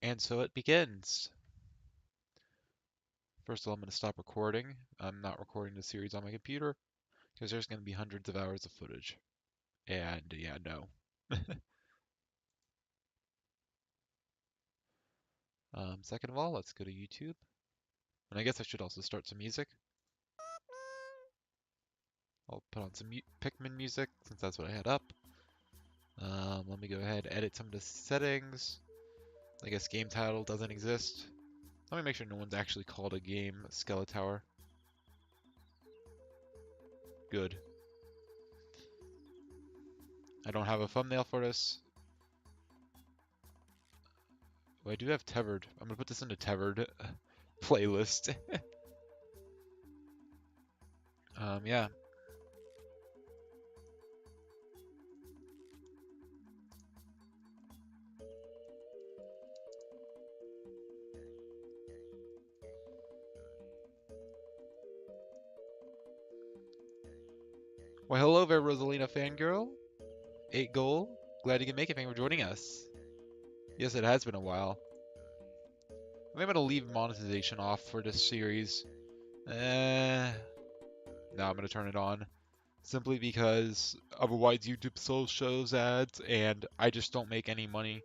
And so it begins. First of all, I'm going to stop recording. I'm not recording the series on my computer because there's going to be hundreds of hours of footage. And yeah, no. Second of all, let's go to YouTube. And I guess I should also start some music. I'll put on some Pikmin music since that's what I had up. Let me go ahead and edit some of the settings. I guess game title doesn't exist. Let me make sure no one's actually called a game Skeletower. Good. I don't have a thumbnail for this. Well, I do have Tethered. I'm gonna put this into Tethered playlist. Yeah. Well, hello there, Rosalina fangirl. 8 goal. Glad you can make it. Thank you for joining us. Yes, it has been a while. I'm gonna leave monetization off for this series. No, I'm gonna turn it on. Simply because otherwise YouTube still shows ads and I just don't make any money.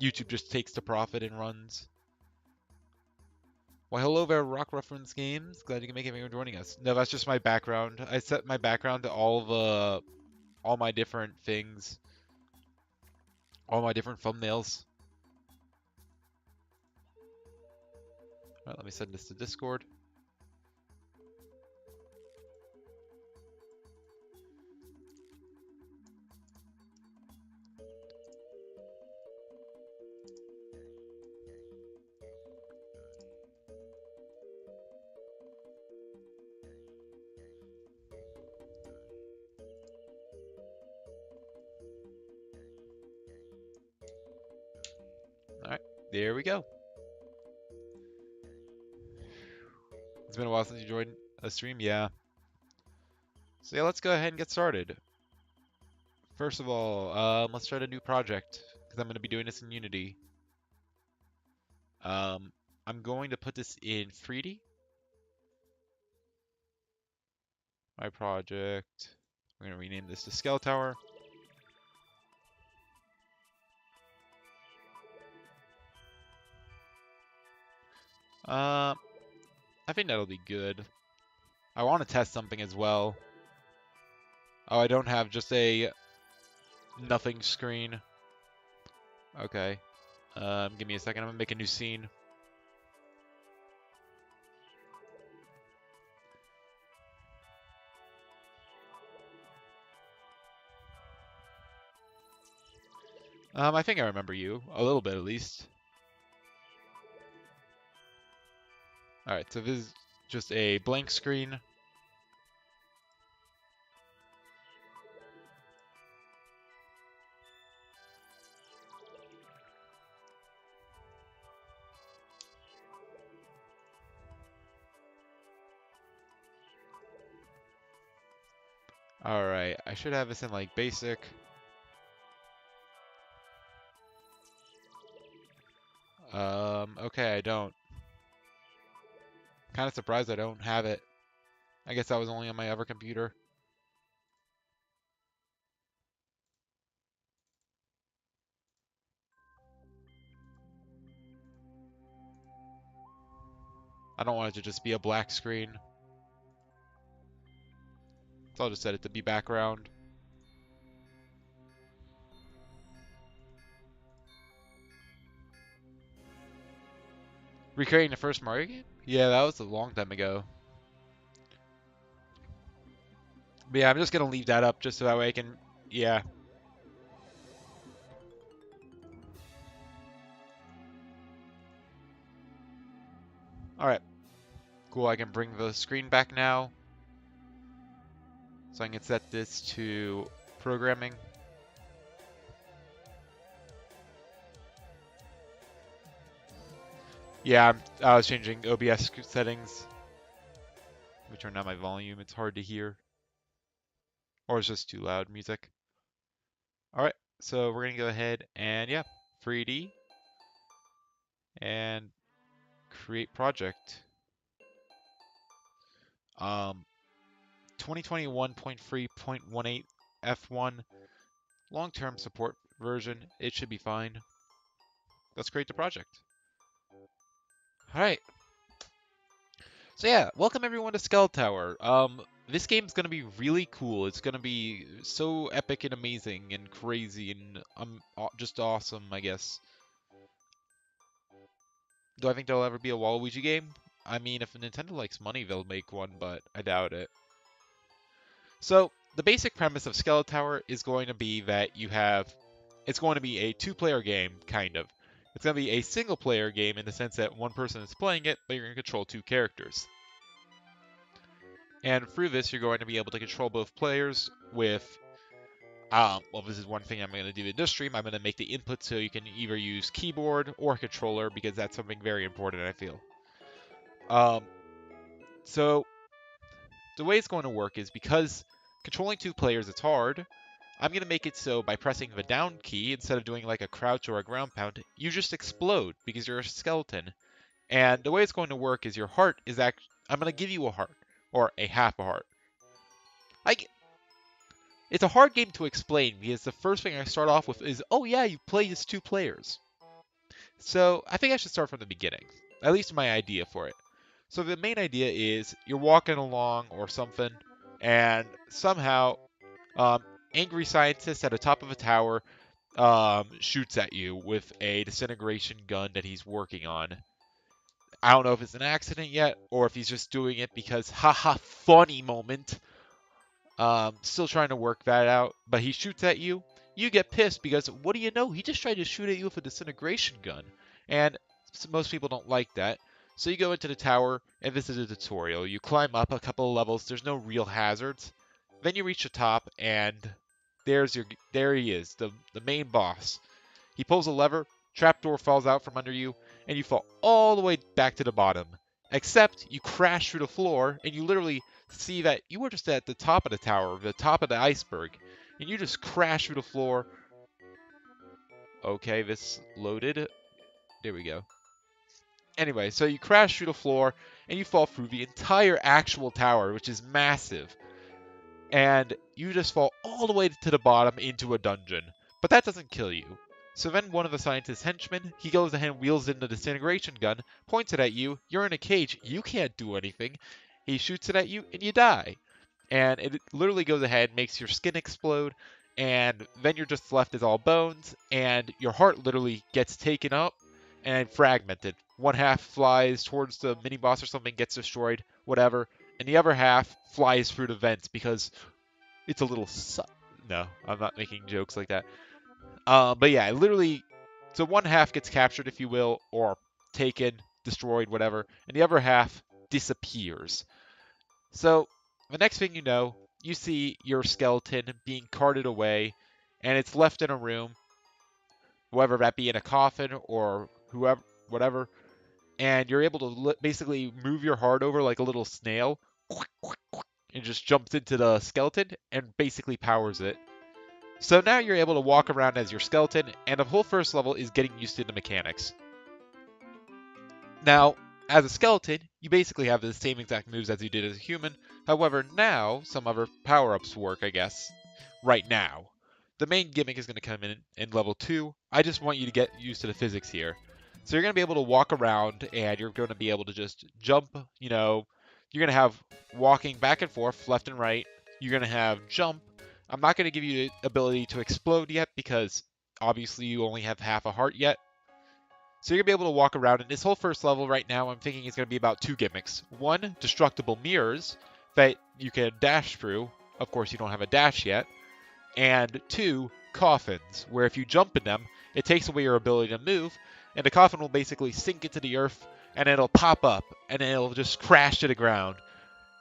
YouTube just takes the profit and runs. Well, hello there, Rock Reference Games. Glad you can make it. Thank you for joining us. No, that's just my background. I set my background to all my different things, all my different thumbnails. All right, let me send this to Discord. All right, there we go. It's been a while since you joined a stream, yeah. So yeah, let's go ahead and get started. First of all, let's start a new project because I'm going to be doing this in Unity. Um, I'm going to put this in 3D. My project. We're going to rename this to Skeletower. I think that'll be good. I want to test something as well. Oh, I don't have just a nothing screen. Okay. Give me a second. I'm gonna make a new scene. I think I remember you a little bit at least. All right, so this is just a blank screen. All right, I should have this in like basic. Okay, I don't. Kind of surprised I don't have it. I guess that was only on my other computer. I don't want it to just be a black screen. So I'll just set it to be background. Recreating the first Mario game? Yeah, that was a long time ago. But yeah, I'm just gonna leave that up just so that way I can, yeah. All right, cool. I can bring the screen back now. So I can set this to programming. Yeah, I was changing OBS settings. Let me turn down my volume. It's hard to hear. Or it's just too loud music. All right, so we're gonna go ahead and yeah, 3D. and create project. 2021.3.18 F1 long-term support version. It should be fine. Let's create the project. All right. So yeah, welcome everyone to Skeletower. This game's gonna be really cool. It's gonna be so epic and amazing and crazy and just awesome, I guess. Do I think there'll ever be a Waluigi game? I mean, if Nintendo likes money, they'll make one, but I doubt it. So the basic premise of Skeletower is going to be that it's going to be a two-player game, kind of. It's going to be a single-player game in the sense that one person is playing it, but you're going to control two characters. And through this, you're going to be able to control both players with, well, this is one thing I'm going to do in this stream. I'm going to make the input so you can either use keyboard or controller because that's something very important, I feel. So the way it's going to work is because controlling two players is hard, I'm going to make it so by pressing the down key, instead of doing like a crouch or a ground pound, you just explode because you're a skeleton. And the way it's going to work is your heart is I'm going to give you a heart, or a half a heart. It's a hard game to explain because the first thing I start off with is, oh yeah, you play as two players. So I think I should start from the beginning, at least my idea for it. So the main idea is you're walking along or something, and somehow angry scientist at the top of a tower shoots at you with a disintegration gun that he's working on. I don't know if it's an accident yet, or if he's just doing it because, haha, funny moment. Still trying to work that out, but he shoots at you. You get pissed because, what do you know? He just tried to shoot at you with a disintegration gun. And most people don't like that. So you go into the tower, and this is a tutorial. You climb up a couple of levels. There's no real hazards. Then you reach the top, and there he is, the main boss. He pulls a lever, trapdoor falls out from under you, and you fall all the way back to the bottom. Except you crash through the floor, and you literally see that you were just at the top of the tower, the top of the iceberg, and you just crash through the floor. Okay, this loaded. There we go. Anyway, so you crash through the floor, and you fall through the entire actual tower, which is massive. And you just fall all the way to the bottom into a dungeon. But that doesn't kill you. So then one of the scientist's henchmen, he goes ahead and wheels in the disintegration gun, points it at you, you're in a cage, you can't do anything. He shoots it at you, and you die. And it literally goes ahead, makes your skin explode, and then you're just left as all bones, and your heart literally gets taken up and fragmented. One half flies towards the mini-boss or something, gets destroyed, whatever, and the other half flies through the vents because it's a little no, I'm not making jokes like that. But yeah, literally, so one half gets captured, if you will, or taken, destroyed, whatever, and the other half disappears. So the next thing you know, you see your skeleton being carted away, and it's left in a room, whether that be in a coffin or whoever, whatever, and you're able to basically move your heart over like a little snail, and just jumps into the skeleton and basically powers it. So now you're able to walk around as your skeleton, and the whole first level is getting used to the mechanics. Now, as a skeleton, you basically have the same exact moves as you did as a human. However, now some other power-ups work, I guess, right now. The main gimmick is going to come in level 2. I just want you to get used to the physics here. So you're going to be able to walk around, and you're going to be able to just jump, you're going to have walking back and forth, left and right. You're going to have jump. I'm not going to give you the ability to explode yet because obviously you only have half a heart yet. So you're going to be able to walk around, and this whole first level right now I'm thinking is going to be about 2 gimmicks. One, destructible mirrors that you can dash through. Of course, you don't have a dash yet. And 2, coffins, where if you jump in them, it takes away your ability to move, and the coffin will basically sink into the earth, and it'll pop up, and it'll just crash to the ground,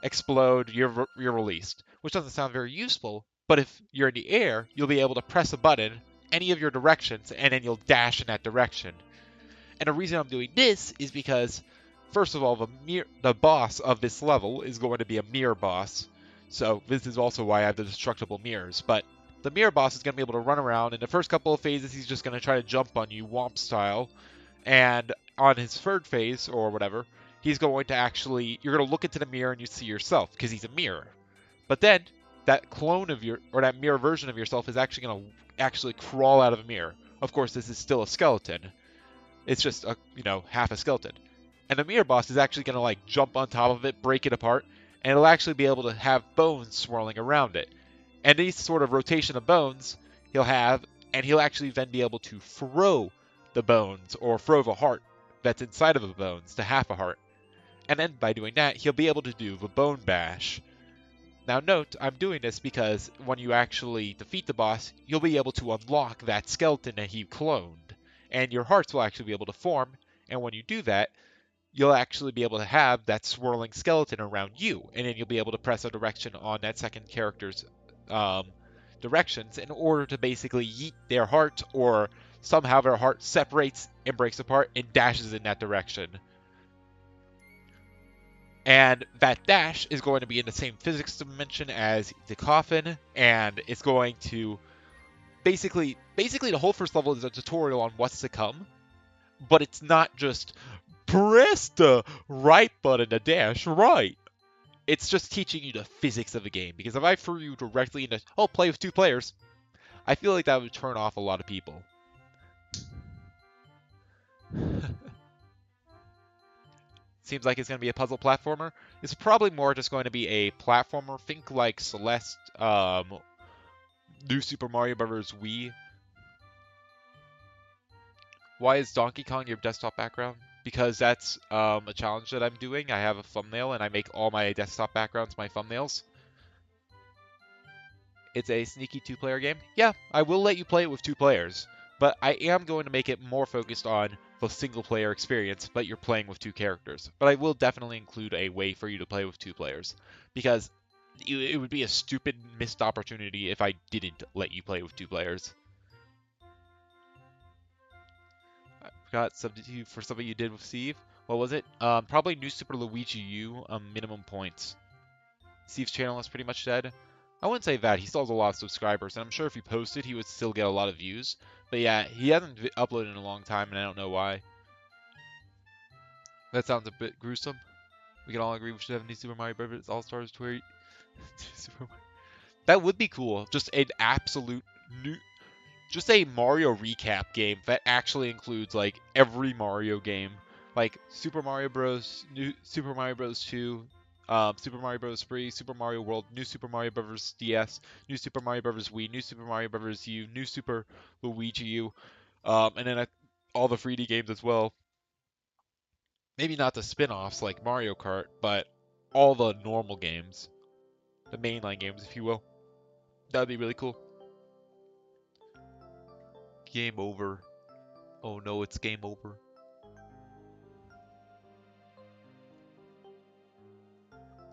explode, you're released. Which doesn't sound very useful, but if you're in the air, you'll be able to press a button, any of your directions, and then you'll dash in that direction. And the reason I'm doing this is because, first of all, the boss of this level is going to be a mirror boss. So this is also why I have the destructible mirrors. But the mirror boss is going to be able to run around. In the first couple of phases, he's just going to try to jump on you, Womp style. And on his third phase or whatever, he's going to actually, you're going to look into the mirror and you see yourself because he's a mirror. But then that clone of your, or that mirror version of yourself is actually going to actually crawl out of a mirror. Of course, this is still a skeleton. It's just a, half a skeleton. And the mirror boss is actually going to like jump on top of it, break it apart, and it'll actually be able to have bones swirling around it. And these sort of rotation of bones he'll have, and he'll actually then be able to throw the bones or throw the heart that's inside of the bones to half a heart. And then by doing that, he'll be able to do the bone bash. Now note, I'm doing this because when you actually defeat the boss, you'll be able to unlock that skeleton that he cloned. And your hearts will actually be able to form, and when you do that, you'll actually be able to have that swirling skeleton around you, and then you'll be able to press a direction on that second character's directions in order to basically yeet their heart, or somehow their heart separates and breaks apart and dashes in that direction. And that dash is going to be in the same physics dimension as the coffin, and it's going to basically the whole first level is a tutorial on what's to come, but it's not just press the right button to dash right. It's just teaching you the physics of the game, because if I threw you directly into, play with 2 players, I feel like that would turn off a lot of people. Seems like it's going to be a puzzle platformer. It's probably more just going to be a platformer. Think like Celeste, New Super Mario Bros. Wii. Why is Donkey Kong your desktop background? Because that's a challenge that I'm doing. I have a thumbnail, and I make all my desktop backgrounds my thumbnails. It's a sneaky 2-player game. Yeah, I will let you play it with 2 players, but I am going to make it more focused on the single-player experience, but you're playing with 2 characters. But I will definitely include a way for you to play with 2 players, because it would be a stupid missed opportunity if I didn't let you play with 2 players. I forgot substitute for something you did with Steve. What was it? Probably New Super Luigi U, minimum points. Steve's channel is pretty much dead. I wouldn't say that. He still has a lot of subscribers, and I'm sure if he posted, he would still get a lot of views. But yeah, he hasn't uploaded in a long time, and I don't know why. That sounds a bit gruesome. We can all agree we should have New Super Mario Bros. All-Stars Tour. That would be cool. Just an absolute new... Just a Mario recap game that actually includes, like, every Mario game. Like, Super Mario Bros., New Super Mario Bros. 2, Super Mario Bros. 3, Super Mario World, New Super Mario Bros. DS, New Super Mario Bros. Wii, New Super Mario Bros. U, New Super Luigi U, and then all the 3D games as well. Maybe not the spin-offs like Mario Kart, but all the normal games. The mainline games, if you will. That would be really cool. Game over. Oh no, it's game over.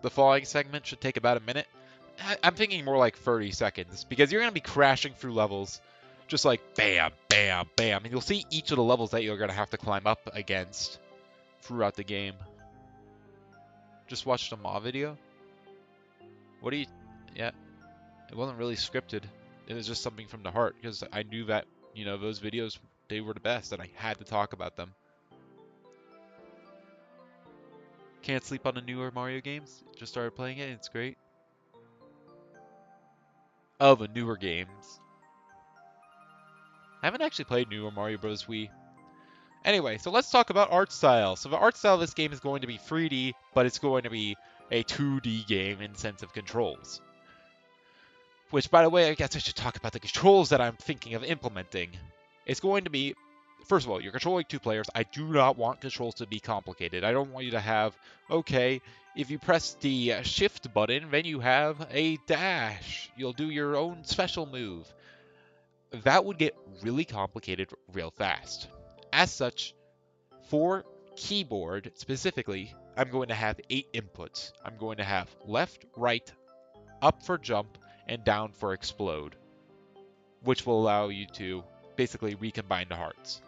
The falling segment should take about a minute. I'm thinking more like 30 seconds, because you're going to be crashing through levels. Just like bam, bam, bam. And you'll see each of the levels that you're going to have to climb up against throughout the game. Just watched a Ma video. What do you... Yeah. It wasn't really scripted. It was just something from the heart, because I knew that, those videos, they were the best, and I had to talk about them. Can't sleep on the newer Mario games. Just started playing it, it's great. Oh, the newer games. I haven't actually played newer Mario Bros. Wii. Anyway, so let's talk about art style. So the art style of this game is going to be 3D, but it's going to be a 2D game in sense of controls. Which, by the way, I guess I should talk about the controls that I'm thinking of implementing. It's going to be, first of all, you're controlling 2 players. I do not want controls to be complicated. I don't want you to have, okay, if you press the shift button, then you have a dash. You'll do your own special move. That would get really complicated real fast. As such, for keyboard specifically, I'm going to have 8 inputs. I'm going to have left, right, up for jump, and down for explode, which will allow you to basically recombine the hearts.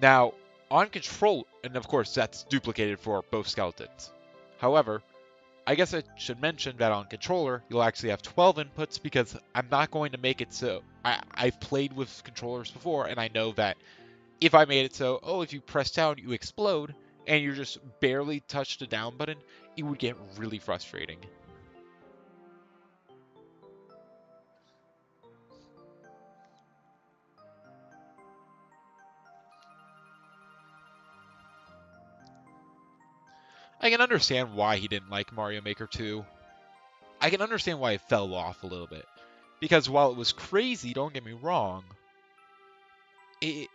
Now, on control, and of course that's duplicated for both skeletons. However, I guess I should mention that on controller, you'll actually have 12 inputs, because I'm not going to make it so... I've played with controllers before, and I know that if I made it so, oh, if you press down, you explode, and you just barely touch the down button, it would get really frustrating. I can understand why he didn't like Mario Maker 2. I can understand why it fell off a little bit. Because while it was crazy, don't get me wrong, it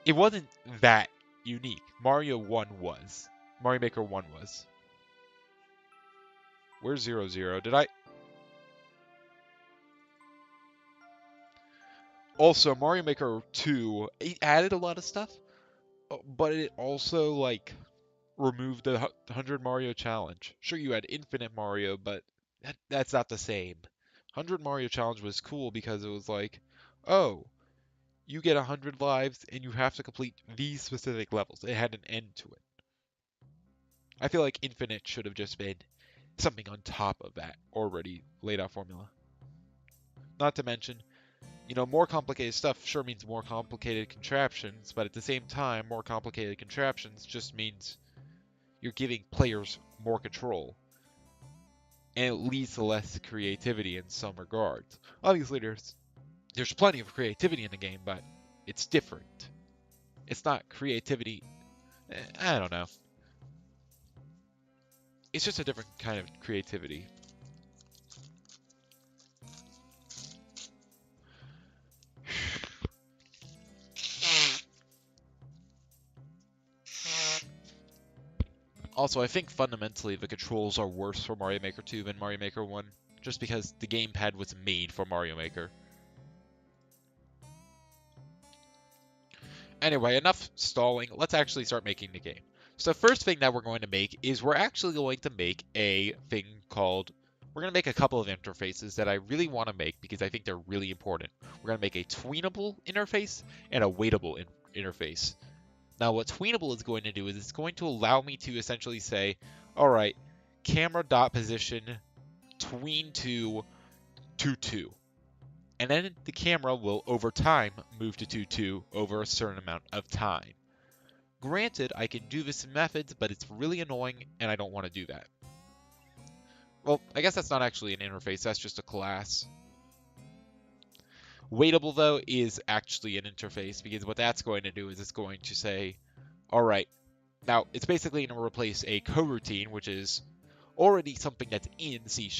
it wasn't that unique. Mario 1 was. Mario Maker 1 was. Where's 00? Did I... Also, Mario Maker 2, it added a lot of stuff, but it also, like, removed the 100 Mario challenge. Sure, you had Infinite Mario, but that's not the same. 100 Mario challenge was cool because it was like, oh, you get 100 lives and you have to complete these specific levels. It had an end to it. I feel like Infinite should have just been something on top of that already laid out formula. Not to mention, more complicated stuff sure means more complicated contraptions, but at the same time, more complicated contraptions just means you're giving players more control. And it leads to less creativity in some regards. Obviously, there's plenty of creativity in the game, but it's different. It's not creativity. I don't know. It's just a different kind of creativity. Also, I think fundamentally the controls are worse for Mario Maker 2 than Mario Maker 1, just because the gamepad was made for Mario Maker. Anyway, enough stalling. Let's actually start making the game. So the first thing that we're going to make is we're actually going to make a thing called... We're going to make a couple of interfaces that I really want to make because I think they're really important. We're going to make a tweenable interface and a waitable interface. Now, what tweenable is going to do is it's going to allow me to essentially say, all right, camera dot position tween to 2-2. And then the camera will, over time, move to 2-2 over a certain amount of time. Granted, I can do this in methods, but it's really annoying, and I don't want to do that. Well, I guess that's not actually an interface, that's just a class. Waitable, though, is actually an interface, because what that's going to do is it's going to say, all right, now it's basically going to replace a coroutine, which is already something that's in C#.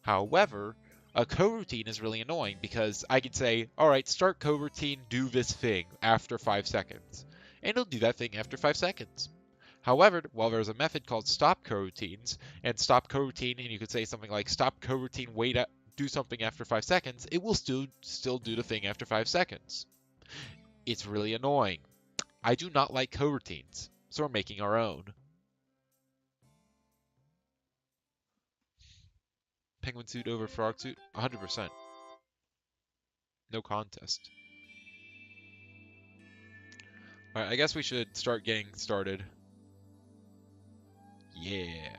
However, a coroutine is really annoying because I can say, all right, start coroutine, do this thing after 5 seconds. And it'll do that thing after 5 seconds. However, while there's a method called stop coroutines, and stop coroutine, and you could say something like stop coroutine, do something after 5 seconds, it will still do the thing after 5 seconds. It's really annoying. I do not like coroutines, so we're making our own. Penguin suit over frog suit? 100%. No contest. Alright, I guess we should start getting started. Yeah.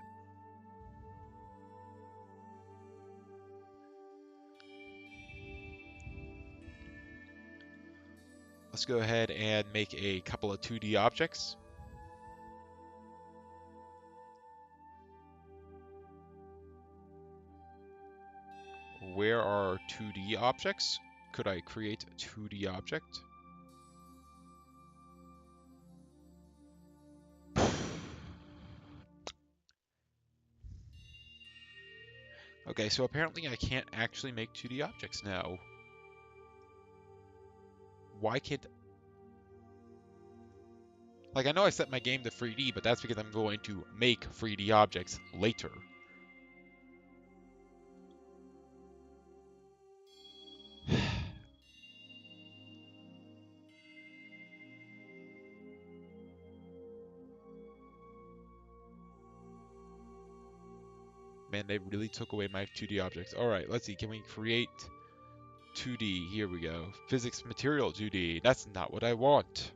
Let's go ahead and make a couple of 2D objects. Where are 2D objects? Could I create a 2D object? Okay, so apparently I can't actually make 2D objects now. Why can't... Like, I know I set my game to 3D, but that's because I'm going to make 3D objects later. Man, they really took away my 2D objects. Alright, let's see. Can we create 2D? Here we go. Physics material 2D. That's not what I want.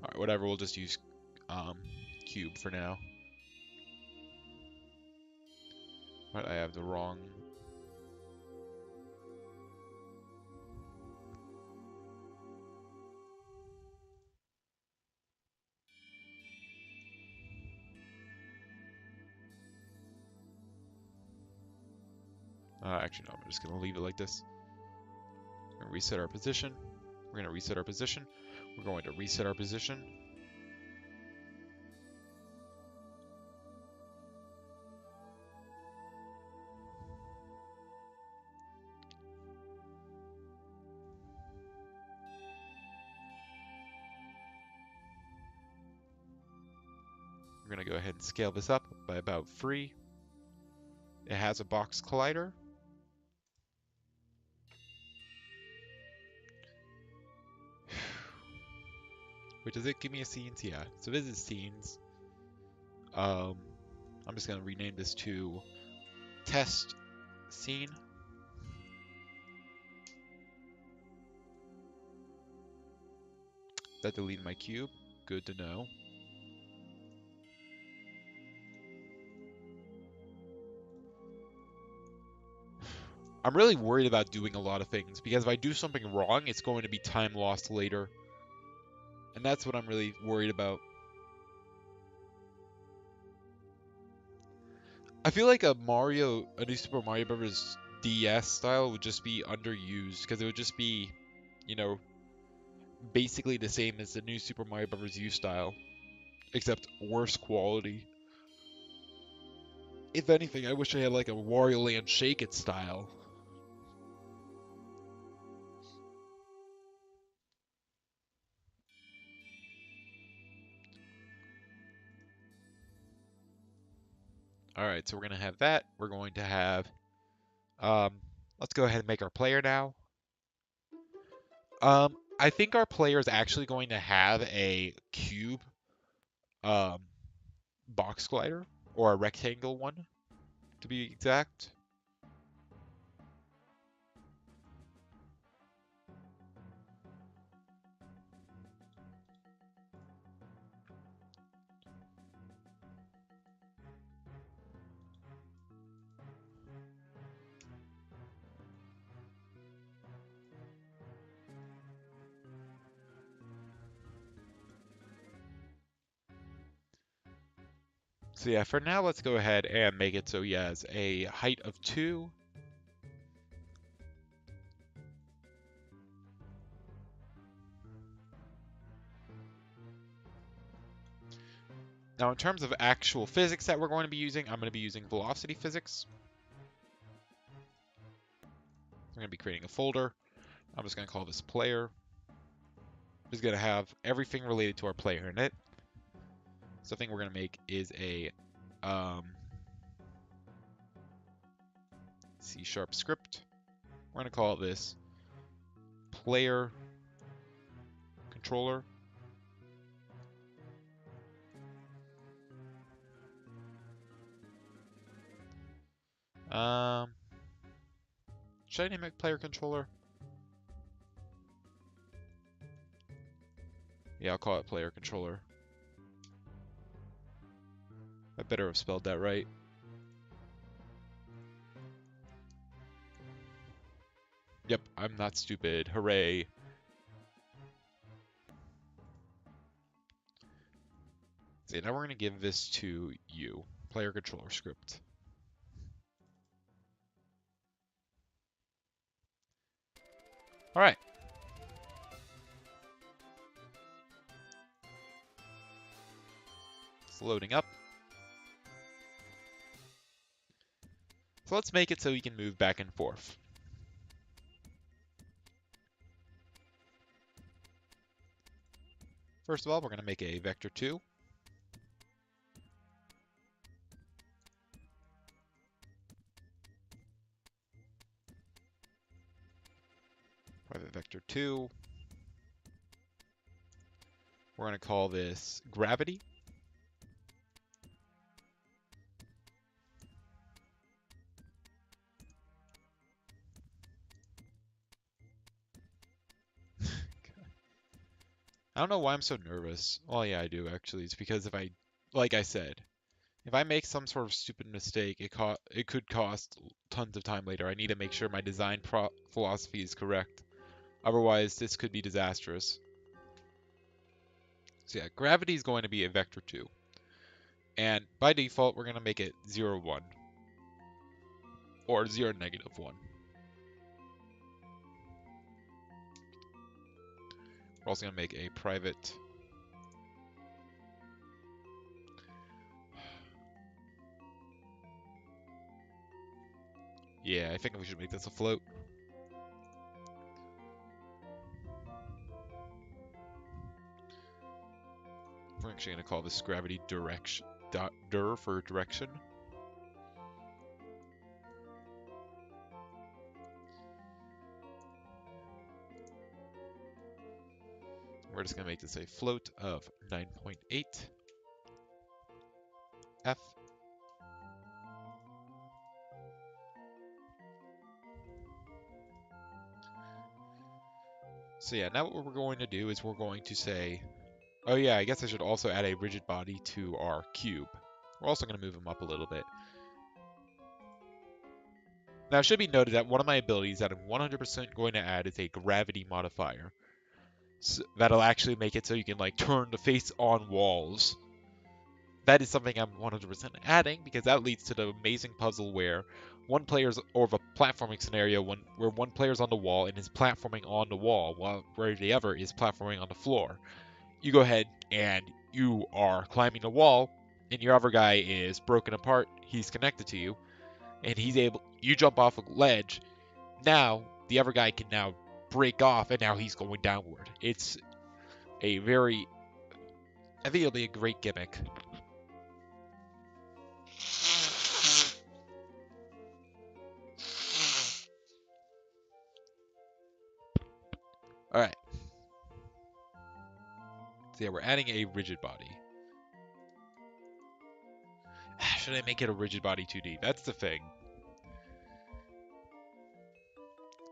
Alright, whatever. We'll just use cube for now. But I have the wrong... actually, no, I'm just going to leave it like this. We're going to reset our position. We're going to reset our position. We're going to reset our position. We're going to go ahead and scale this up by about 3. It has a box collider. Wait, does it give me a scenes? Yeah. So this is scenes. I'm just going to rename this to test scene. That deleted my cube. Good to know. I'm really worried about doing a lot of things because if I do something wrong, it's going to be time lost later. And that's what I'm really worried about. I feel like a New Super Mario Bros. DS style would just be underused because it would just be, you know, basically the same as the new Super Mario Bros. U style, except worse quality. If anything, I wish I had like a Wario Land Shake It style. Alright, so we're going to have that. We're going to have... let's go ahead and make our player now. I think our player is actually going to have a cube box glider, or a rectangle one, to be exact. So yeah, for now, let's go ahead and make it so he has a height of 2. Now, in terms of actual physics that we're going to be using, I'm going to be using velocity physics. I'm going to be creating a folder. I'm just going to call this player. It's going to have everything related to our player in it. So the thing we're going to make is a C# script. We're going to call this player controller. Should I name it player controller? Yeah, I'll call it player controller. I better have spelled that right. Yep, I'm not stupid. Hooray. So now we're going to give this to you. Player controller script. All right. It's loading up. So let's make it so we can move back and forth. First of all, we're going to make a vector 2. Private vector 2. We're going to call this gravity. I don't know why I'm so nervous. Well, yeah, I do actually. It's because like I said, if I make some sort of stupid mistake, it could cost tons of time later. I need to make sure my design philosophy is correct. Otherwise, this could be disastrous. So yeah, gravity is going to be a vector 2. And by default, we're going to make it 0, 1. Or 0, -1. We're also going to make a private... Yeah, I think we should make this a float. We're actually going to call this gravity direction. Dir for direction. We're just going to make this a float of 9.8 F. So yeah, now what we're going to do is we're going to say, oh yeah, I guess I should also add a rigid body to our cube. We're also going to move him up a little bit. Now it should be noted that one of my abilities that I'm 100% going to add is a gravity modifier. So that'll actually make it so you can like turn the face on walls. That is something I'm 100% adding because that leads to the amazing puzzle where one player's, or the platforming scenario where one player's on the wall and is platforming on the wall while where the other is platforming on the floor. You go ahead and you are climbing the wall and your other guy is broken apart. He's connected to you and you jump off a ledge. Now the other guy can now break off and now he's going downward. It's a very, I think it'll be a great gimmick. Alright. So yeah, we're adding a rigid body. Should I make it a rigid body 2D? That's the thing.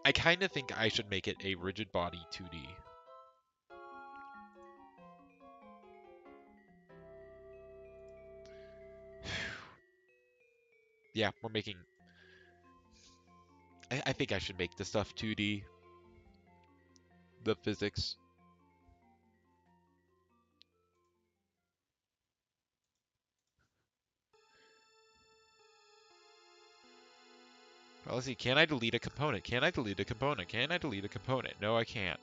I kind of think I should make it a rigid body 2D. Yeah, we're making... I think I should make the stuff 2D. The physics. Well, let's see. Can I delete a component? Can I delete a component? Can I delete a component? No, I can't.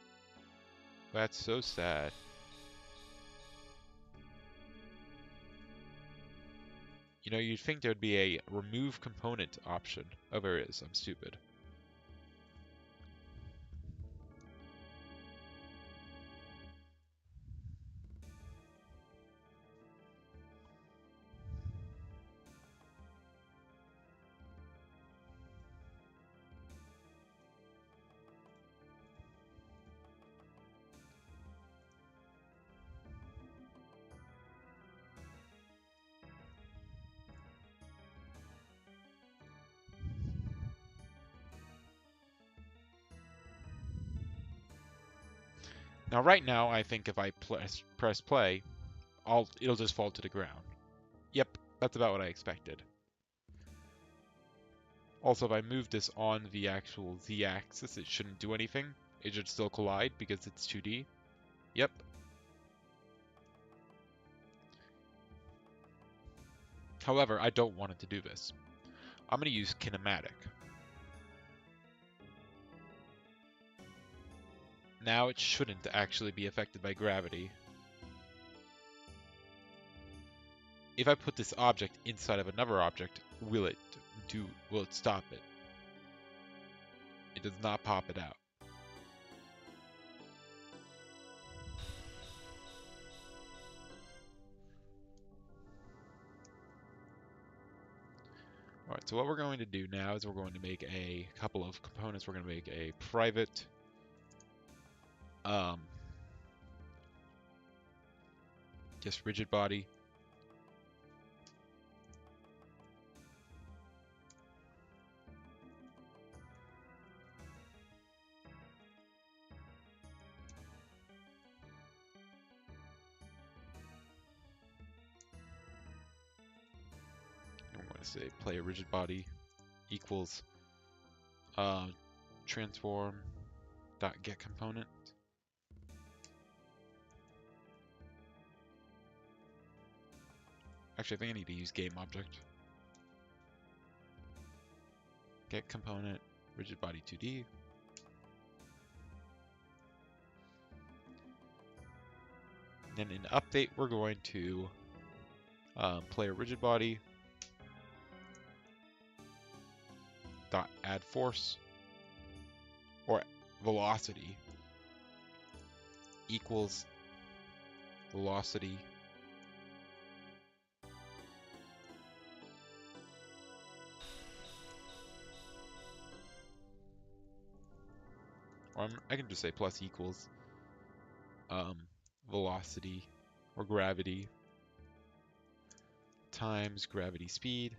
That's so sad. You know, you'd think there'd be a remove component option. Oh, there is. I'm stupid. Now, right now, I think if I press play, it'll just fall to the ground. Yep, that's about what I expected. Also, if I move this on the actual z-axis, it shouldn't do anything. It should still collide because it's 2D. Yep. However, I don't want it to do this. I'm going to use kinematic. Now it shouldn't actually be affected by gravity. If I put this object inside of another object, will it stop it? It does not pop it out. Alright, so what we're going to do now is we're going to make a couple of components. We're going to make a private just rigid body. Let's say play a rigid body equals transform dot get component. Actually, I think I need to use game object. Get component rigid body 2D. Then in update, we're going to play a rigid body dot add force or velocity equals velocity or I can just say plus equals velocity or gravity times gravity speed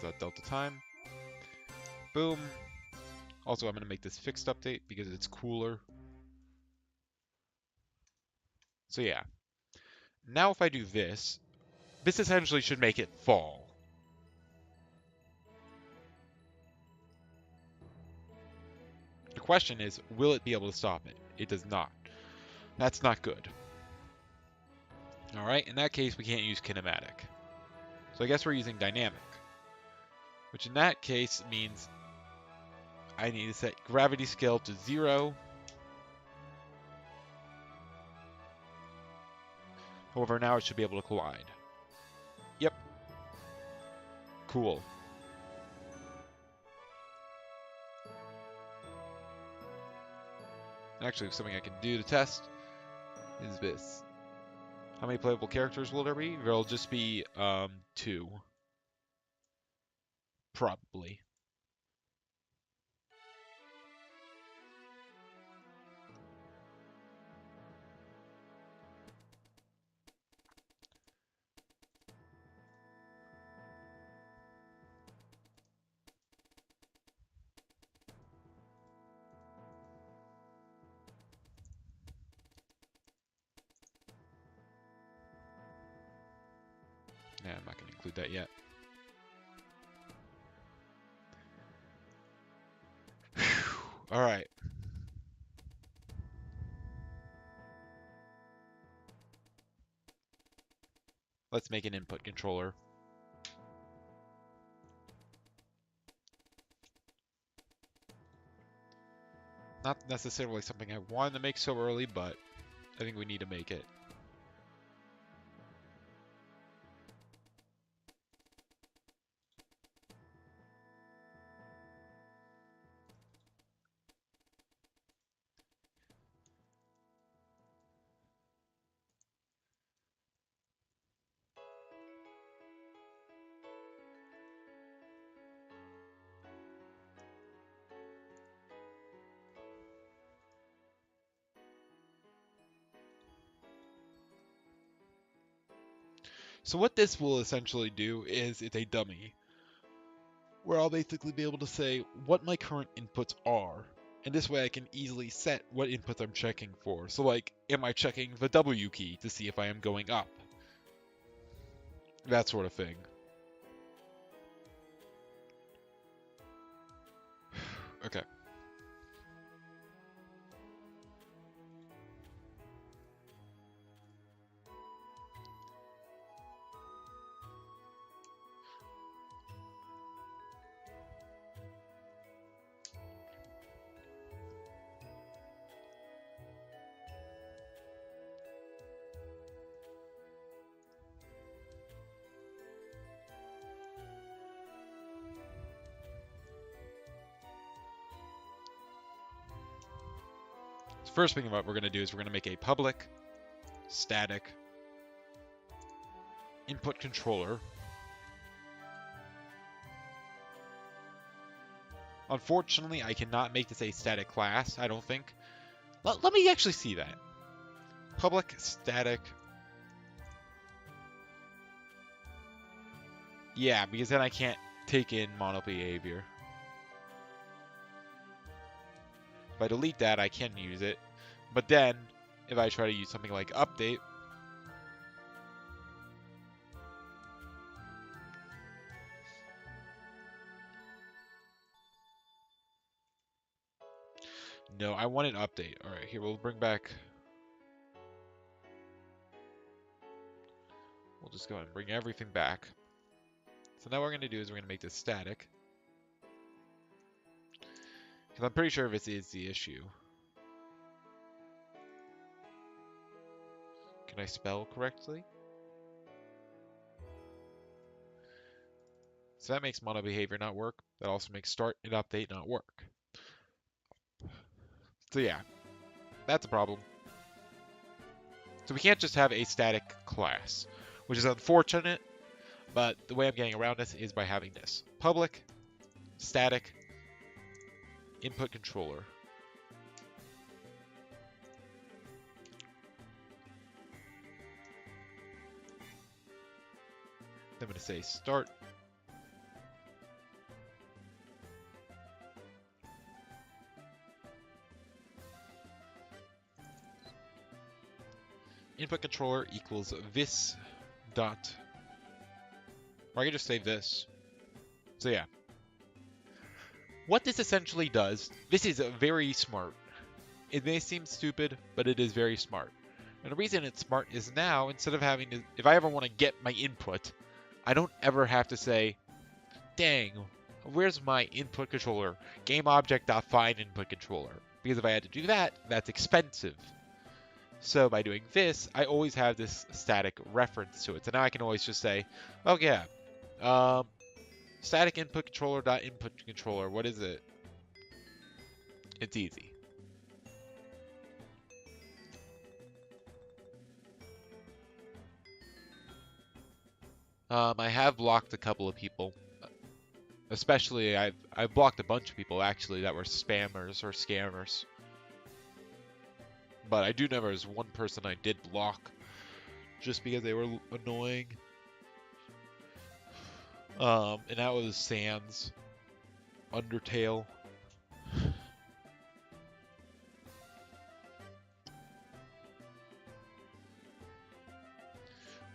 comes out delta time. Boom. Also, I'm going to make this fixed update because it's cooler. So yeah. Now if I do this, this essentially should make it fall. The question is, will it be able to stop it? It does not. That's not good. Alright, in that case, we can't use kinematic. So I guess we're using dynamic. Which in that case means I need to set gravity scale to 0. However, now it should be able to collide. Yep. Cool. Actually, something I can do to test is this. How many playable characters will there be? There'll just be 2. Probably. Yeah, I'm not going to include that yet. All right. Let's make an input controller. Not necessarily something I wanted to make so early, but I think we need to make it. So what this will essentially do is it's a dummy, where I'll basically be able to say what my current inputs are. And this way I can easily set what inputs I'm checking for. So like, am I checking the W key to see if I am going up? That sort of thing. Okay. So first thing what we're going to do is we're going to make a public static input controller. Unfortunately, I cannot make this a static class, I don't think. Let me actually see that. Public static. Yeah, because then I can't take in mono behavior. If I delete that, I can use it. But then, if I try to use something like update, no, I want an update. All right, here, we'll bring back... We'll just go ahead and bring everything back. So now what we're going to do is we're going to make this static. Because I'm pretty sure this is the issue. Can I spell correctly? So that makes mono behavior not work. That also makes start and update not work. So yeah, that's a problem. So we can't just have a static class, which is unfortunate, but the way I'm getting around this is by having this. Public, static, input controller. I'm going to say start. Input controller equals this dot, or I can just say this. So yeah. What this essentially does, this is very smart. It may seem stupid, but it is very smart. And the reason it's smart is now, instead of having to, if I ever want to get my input, I don't ever have to say, dang, where's my input controller? GameObject.find input controller. Because if I had to do that, that's expensive. So by doing this, I always have this static reference to it. So now I can always just say, oh yeah, static input controller dot input controller. What is it? It's easy. I have blocked a couple of people. Especially, I've blocked a bunch of people actually that were spammers or scammers. But I do know there was one person I did block just because they were annoying. And that was Sans Undertale.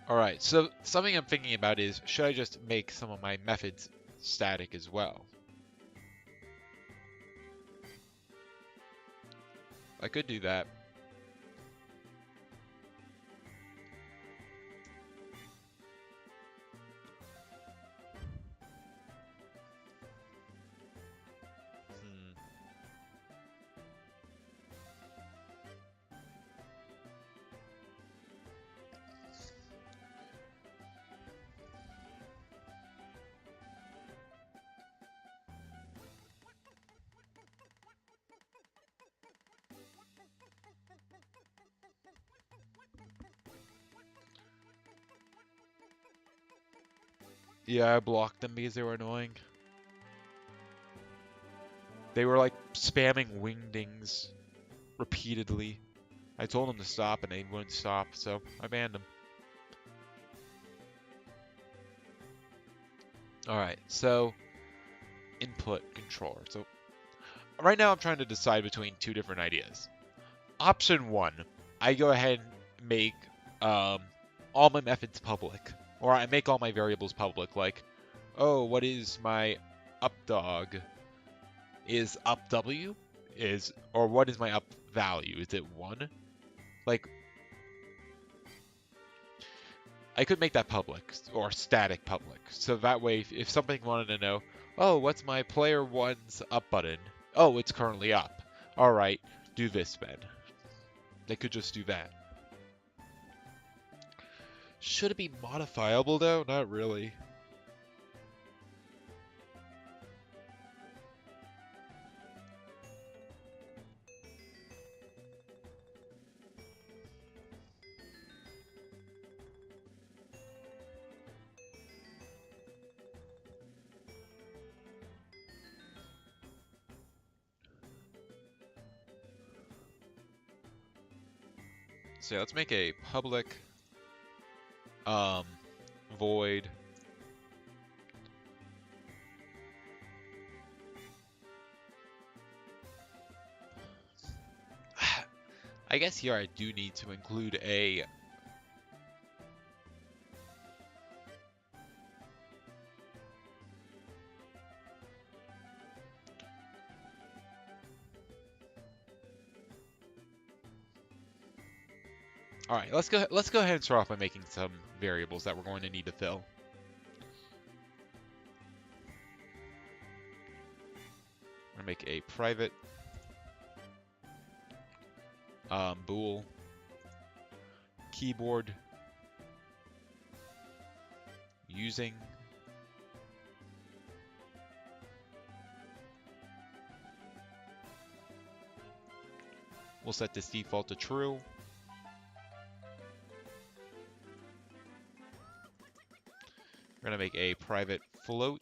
Alright, so something I'm thinking about is, should I just make some of my methods static as well? I could do that. Yeah, I blocked them because they were annoying. They were like spamming wingdings repeatedly. I told them to stop and they wouldn't stop, so I banned them. Alright, so input controller. So right now I'm trying to decide between two different ideas. Option one, I go ahead and make all my methods public. Or I make all my variables public, like, oh, what is my up dog? Is up W? Or what is my up value? Is it 1? Like, I could make that public, or static public. So that way, if something wanted to know, oh, what's my player 1's up button? Oh, it's currently up. Alright, do this then. They could just do that. Should it be modifiable though? Not really. So yeah, let's make a public void I guess here I do need to include a... Alright, let's go ahead and start off by making some variables that we're going to need to fill. I'm going to make a private bool keyboard using we'll set this default to true. We're going to make a private float.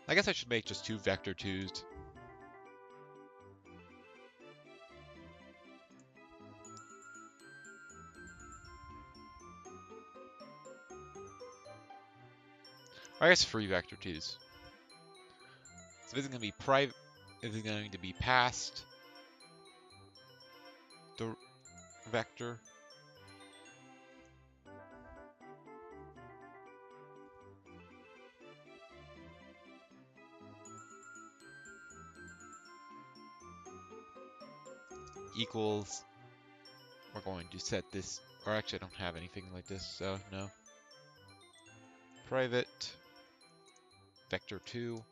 I guess I should make just two vector 2s. Or I guess three vector 2s. So this is going to be private. This is going to be passed the vector. Equals, we're going to set this, or actually I don't have anything like this, so no. Private vector 2.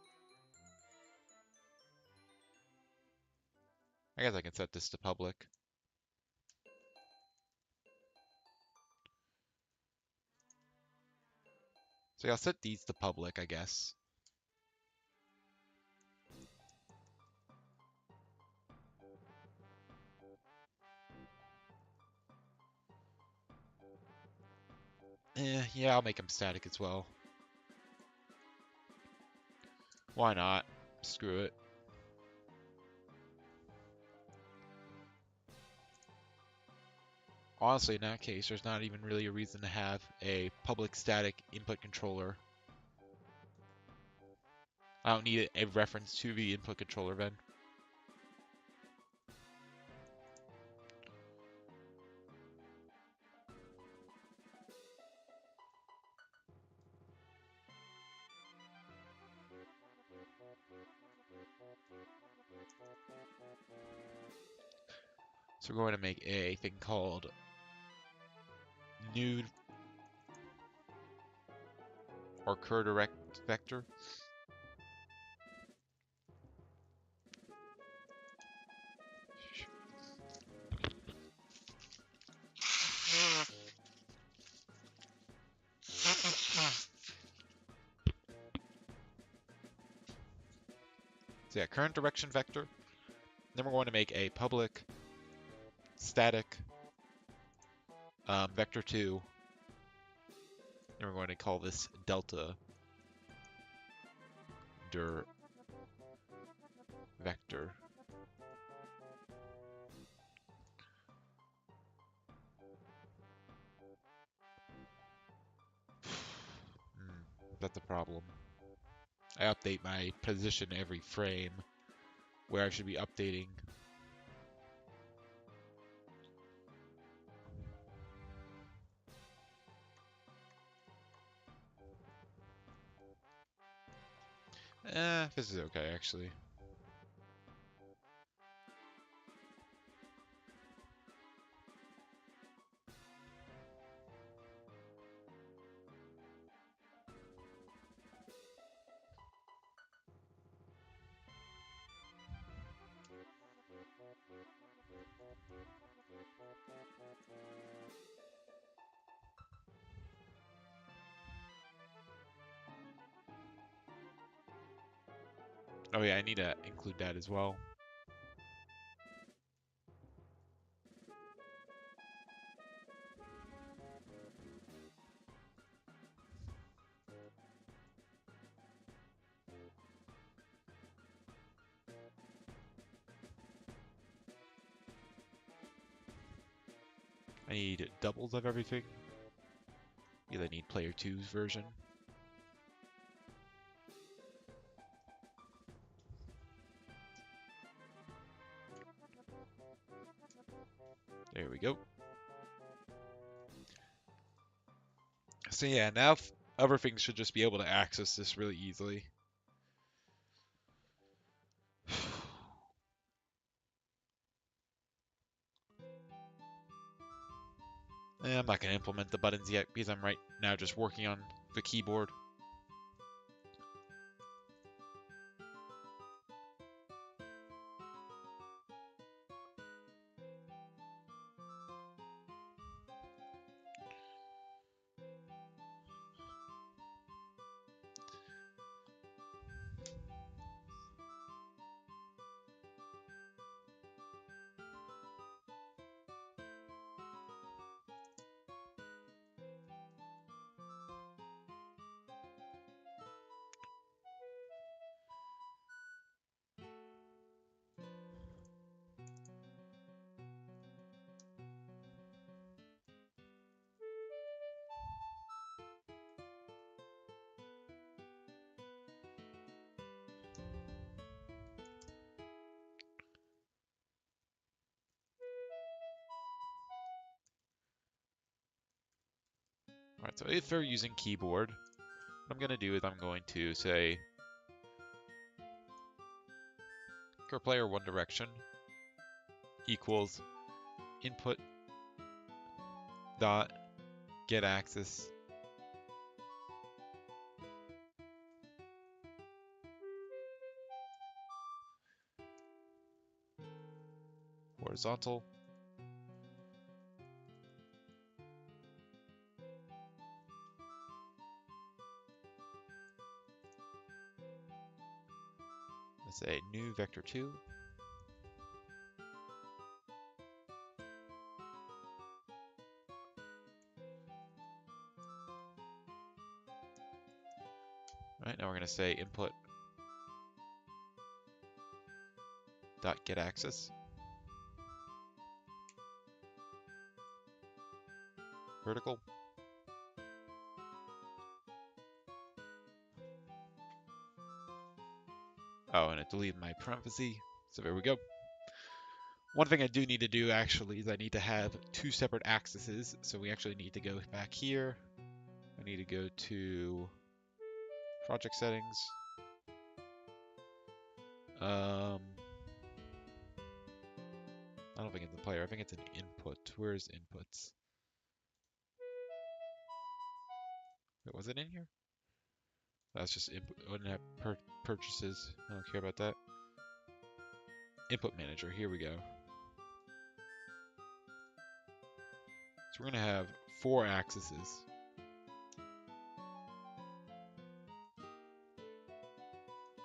I guess I can set this to public. So I'll set these to public, I guess. Yeah, I'll make them static as well. Why not? Screw it. Honestly, in that case, there's not even really a reason to have a public static input controller. I don't need a reference to the input controller then. So we're going to make a thing called nude or cur-direct vector. So yeah, current direction vector. Then we're going to make a public static vector 2. And we're going to call this delta dir vector. That's a problem. I update my position every frame where I should be updating. This is okay actually. Oh yeah, I need to include that as well. I need doubles of everything. Either need player two's version. There we go. So yeah, now other things should just be able to access this really easily. I'm not going to implement the buttons yet because I'm right now just working on the keyboard. Alright, so if they're using keyboard, what I'm going to do is I'm going to say for player one direction equals input dot get axis horizontal let's say new vector 2. Right, now we're going to say input dot get axis vertical. Oh, and it deleted my parenthesis. So there we go. One thing I do need to do actually is I need to have two separate axes. So we actually need to go back here. I need to go to project settings. I don't think it's a player. I think it's an input. Where's inputs? Wait, was it in here? That's just input. Wouldn't have purchases. I don't care about that. Input manager. Here we go. So we're gonna have 4 axes.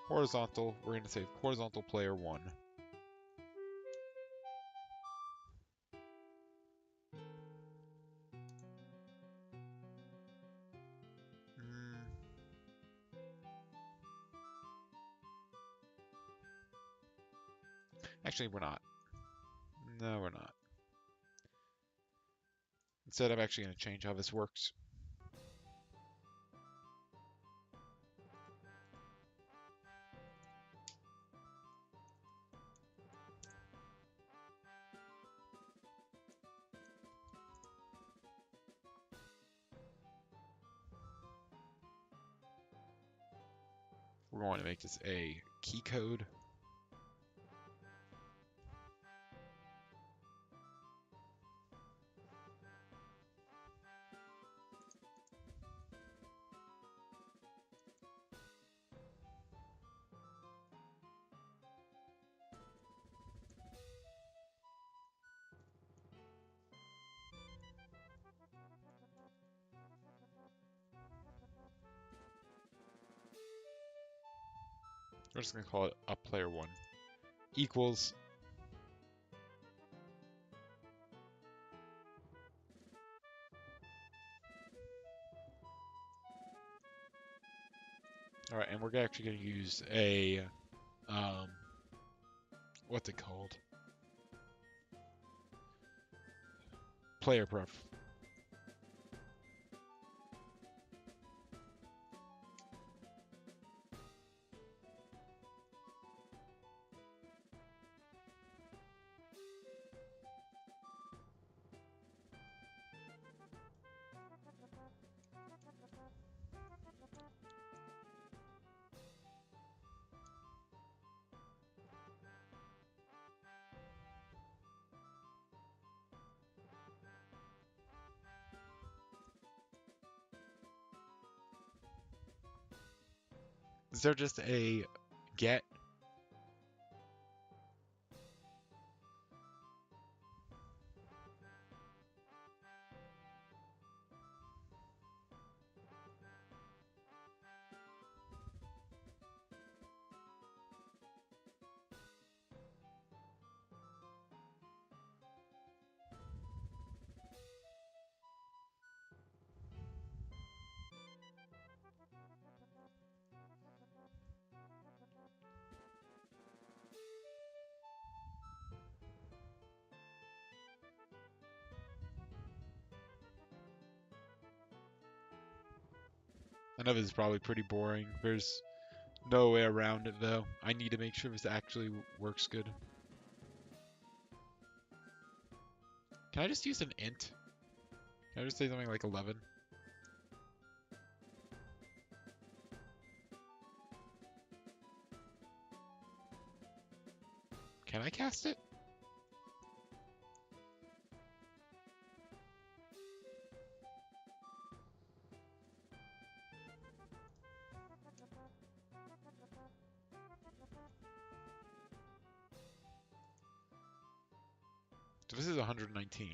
Horizontal. We're gonna say horizontal player 1. Actually, we're not. No, we're not. Instead, I'm actually going to change how this works. We're going to make this a key code. We're just going to call it up player 1 equals all right, and we're actually going to use a what's it called? player pref. Is there just a get? I know this is probably pretty boring. There's no way around it though. I need to make sure this actually works good. Can I just use an int? Can I just say something like 11? Can I cast it? So this is 119.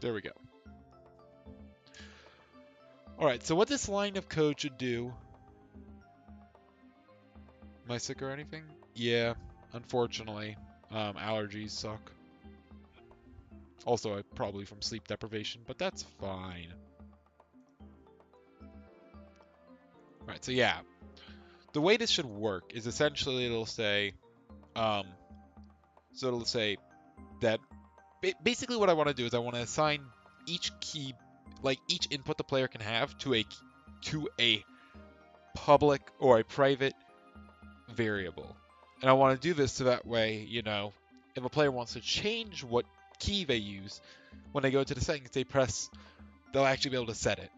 There we go. Alright, so what this line of code should do... Am I sick or anything? Yeah, unfortunately. Allergies suck. Also, probably from sleep deprivation, but that's fine. Alright, so yeah. The way this should work is essentially it'll say... so it'll say that... Basically what I want to do is I want to assign each key... Like, each input the player can have to a public or a private variable. And I want to do this so that way, you know, if a player wants to change what key they use, when they go to the settings, they'll actually be able to set it.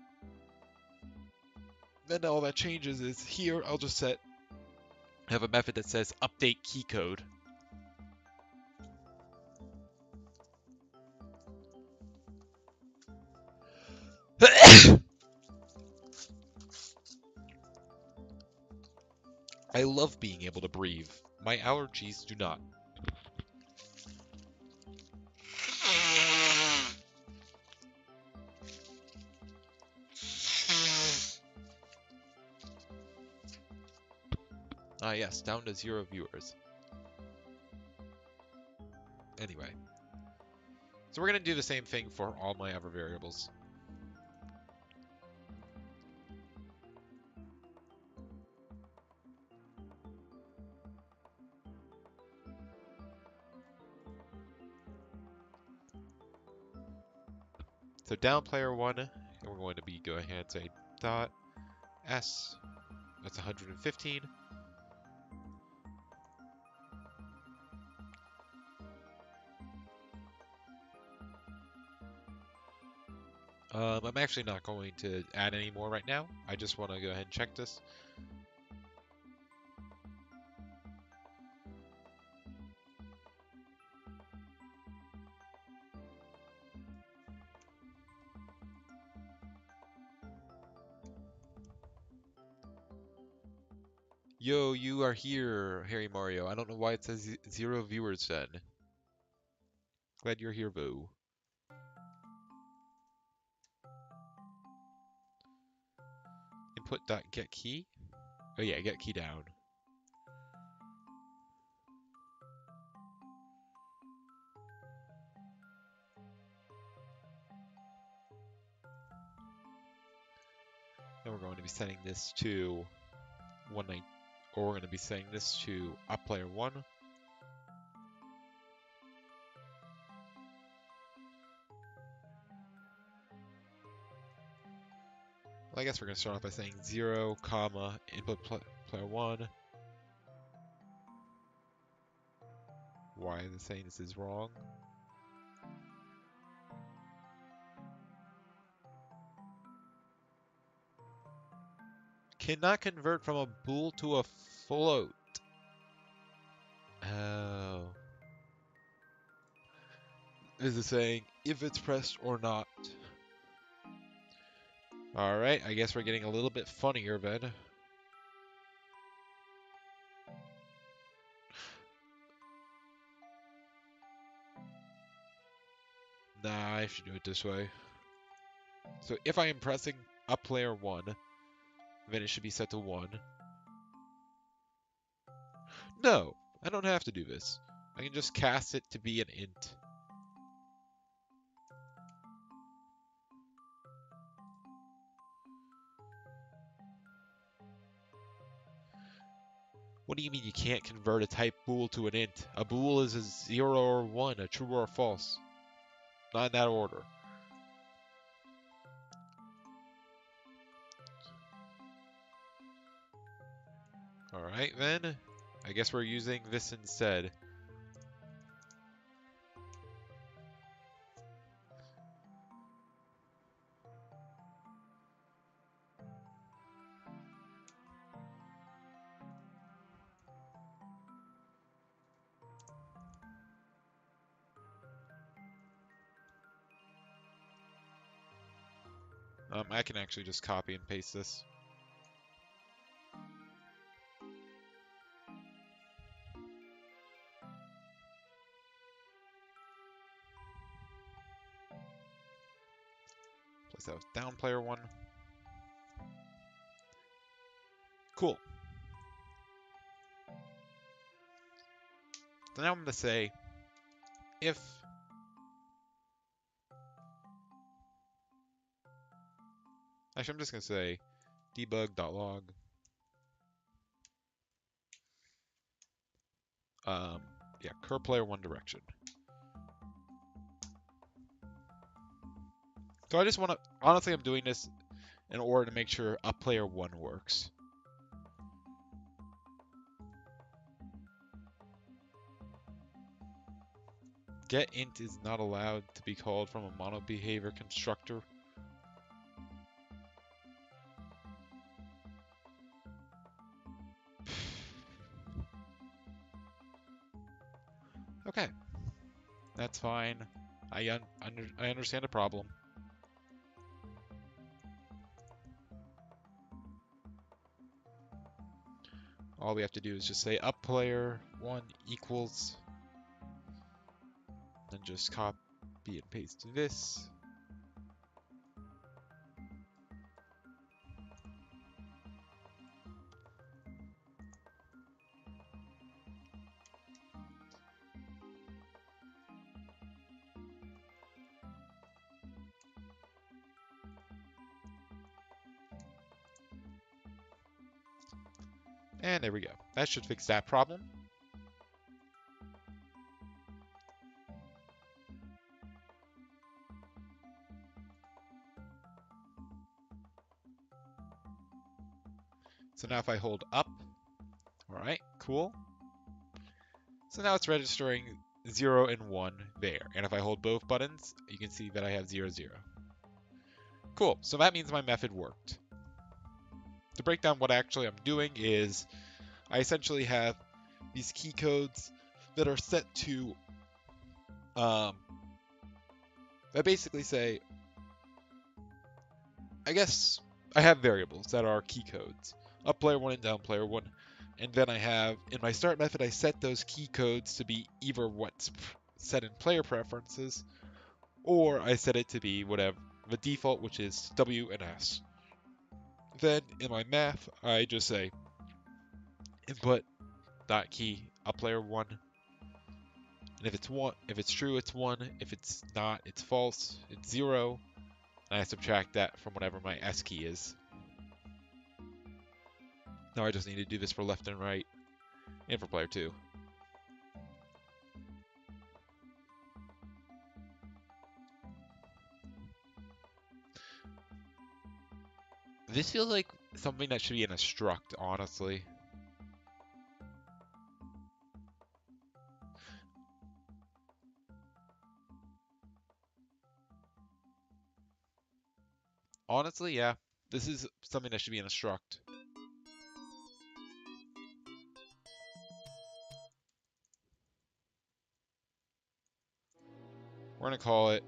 Then all that changes is here, I'll just have a method that says update key code. I love being able to breathe. My allergies do not. Ah yes, down to 0 viewers. Anyway. So we're going to do the same thing for all my other variables. So down player 1, and we're going to go ahead and say dot s, that's 115. I'm actually not going to add any more right now. I just want to go ahead and check this. Yo, you are here, Harry Mario. I don't know why it says 0 viewers then. Glad you're here, boo. Input.get key? Oh yeah, get key down. Then we're going to be setting this to 190, or we're going to be setting this to up player 1. Well, I guess we're going to start off by saying 0, comma, input player 1. Why is it saying this is wrong? Cannot convert from a bool to a float. Oh. Is it saying if it's pressed or not? Alright, I guess we're getting a little bit funnier then. Nah, I should do it this way. So if I am pressing up player 1, then it should be set to 1. No, I don't have to do this. I can just cast it to be an int. What do you mean you can't convert a type bool to an int? A bool is a 0 or 1, a true or a false. Not in that order. Alright then. I guess we're using this instead. I can actually just copy and paste this. Place that with down player 1. Cool. So now I'm going to say if actually I'm just going to say debug.log yeah, cur player 1 direction. So I just want to, honestly, I'm doing this in order to make sure up player 1 works. GetInt is not allowed to be called from a mono behavior constructor. Okay, that's fine. I understand the problem. All we have to do is just say up player 1 equals, then just copy and paste this. And there we go. That should fix that problem. So now if I hold up, all right, cool. So now it's registering 0 and 1 there. And if I hold both buttons, you can see that I have 0, 0. Cool, so that means my method worked. To break down what actually I'm doing is I essentially have these key codes that are set to, that basically say, I guess I have variables that are key codes, up player 1 and down player 1. And then I have, in my start method, I set those key codes to be either what's set in player preferences, or I set it to be whatever the default, which is W and S. Then in my math, I just say input dot key up layer 1, and if it's true, it's 1. If it's not, it's false. It's 0, and I subtract that from whatever my S key is. Now I just need to do this for left and right, and for player 2. This feels like something that should be in a struct, honestly. Honestly, yeah. This is something that should be in a struct. We're going to call it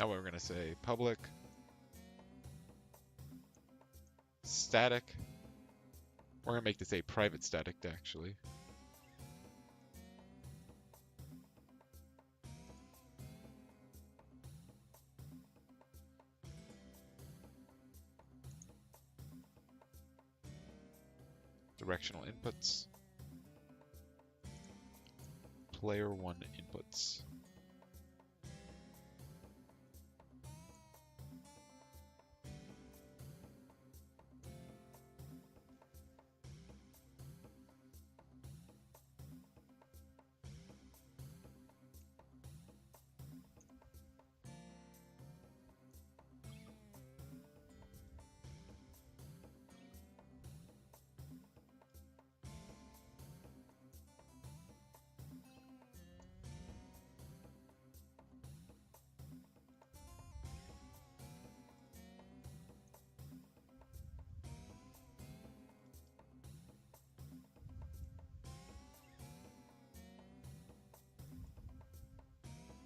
now we're going to say public static. We're going to make this a private static, actually. Directional inputs. Player 1 inputs.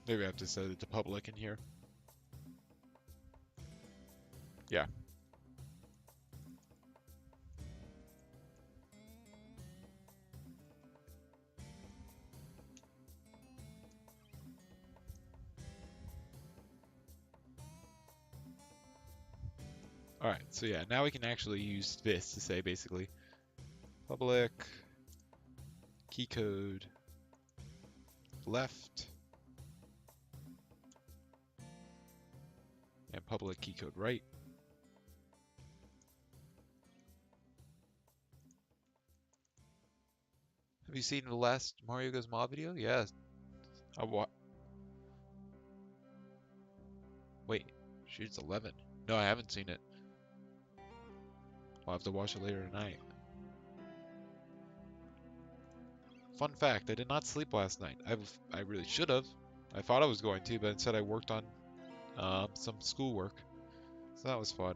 Maybe I have to set it to public in here. Yeah. Alright, so yeah, now we can actually use this to say basically public key code left and public key code right. Have you seen the last Mario Goes Mob video? Yeah. Wait, shoot, it's 11. No, I haven't seen it. I'll have to watch it later tonight. Fun fact, I did not sleep last night. I really should have. I thought I was going to, but instead I worked on some schoolwork. So that was fun.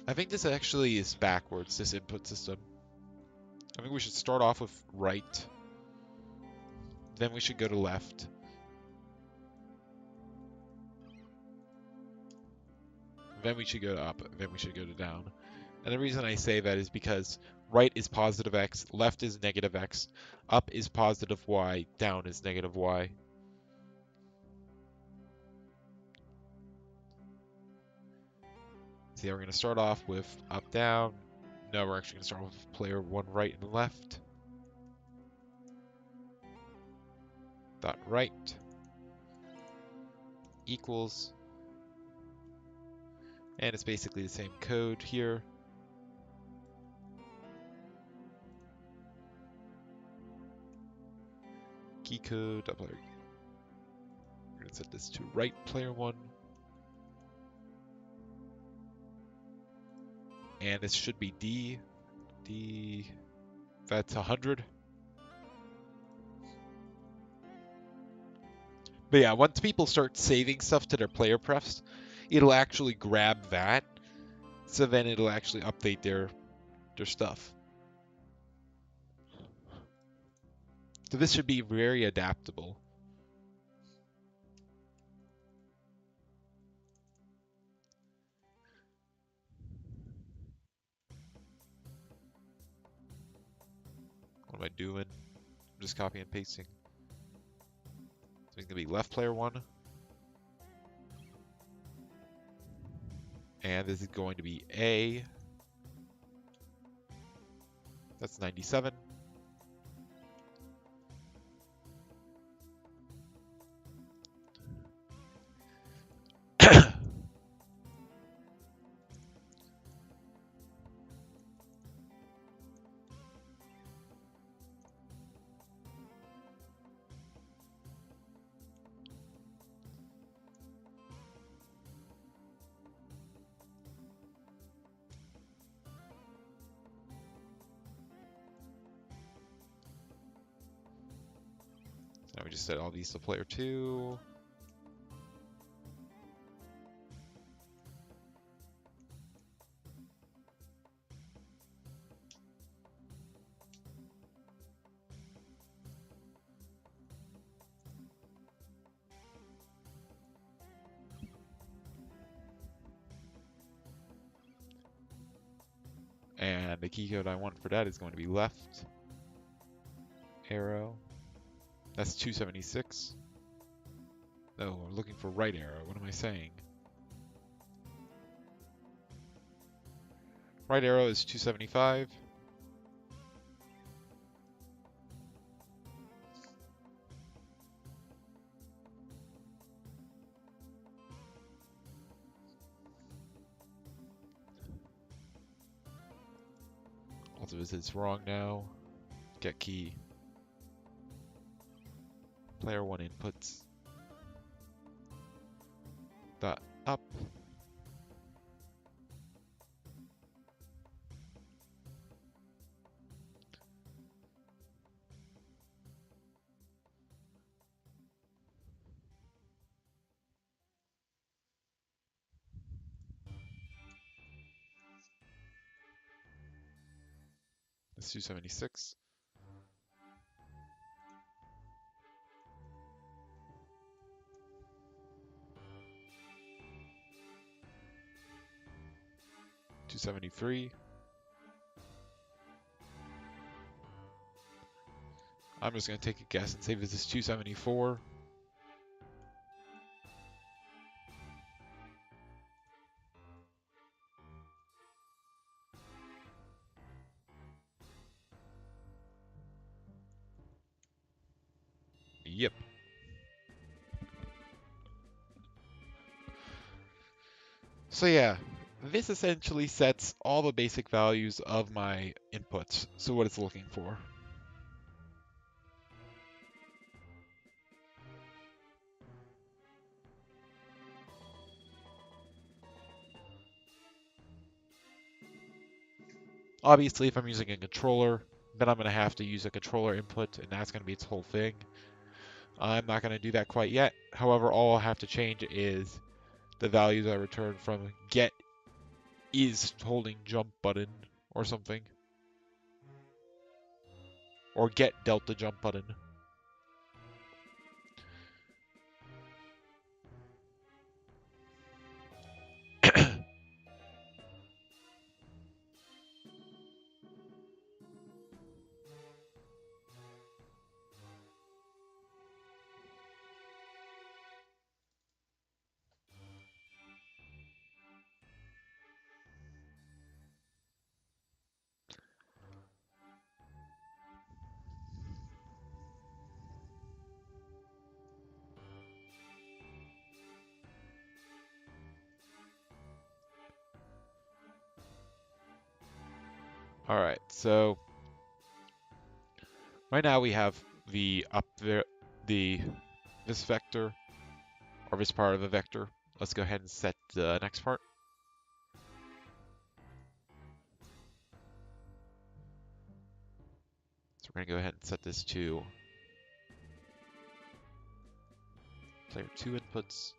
I think this actually is backwards, this input system. I think we should start off with right. Then we should go to left. Then we should go to up. Then we should go to down. And the reason I say that is because right is positive x, left is negative x, up is positive y, down is negative y. see, we're going to start off with up, down. No, we're actually going to start with player 1 right and left. Dot right equals. And it's basically the same code here. Key code, we're going to set this to right player 1. And this should be D. D, that's 100. But yeah, once people start saving stuff to their player prefs, it'll actually grab that. So then it'll actually update their stuff. So this should be very adaptable. What am I doing? I'm just copying and pasting. So it's going to be left player 1. And this is going to be A. That's 97. Now we just set all these to player 2. And the key code I want for that is going to be left arrow. That's 276. No, we're looking for right arrow. What am I saying? Right arrow is 275. Also, it's wrong now. Get key. Player 1 inputs. Dot up. That's 276. $273. I'm just going to take a guess and say this is 274. Yep. So yeah, this essentially sets all the basic values of my inputs, so what it's looking for. Obviously, if I'm using a controller, then I'm going to have to use a controller input, and that's going to be its whole thing. I'm not going to do that quite yet. However, all I'll have to change is the values I return from get is holding jump button or something. Or get delta jump button. Alright, so right now we have the up there, this vector, or this part of a vector. Let's go ahead and set the next part. So we're going to go ahead and set this to player 2 inputs.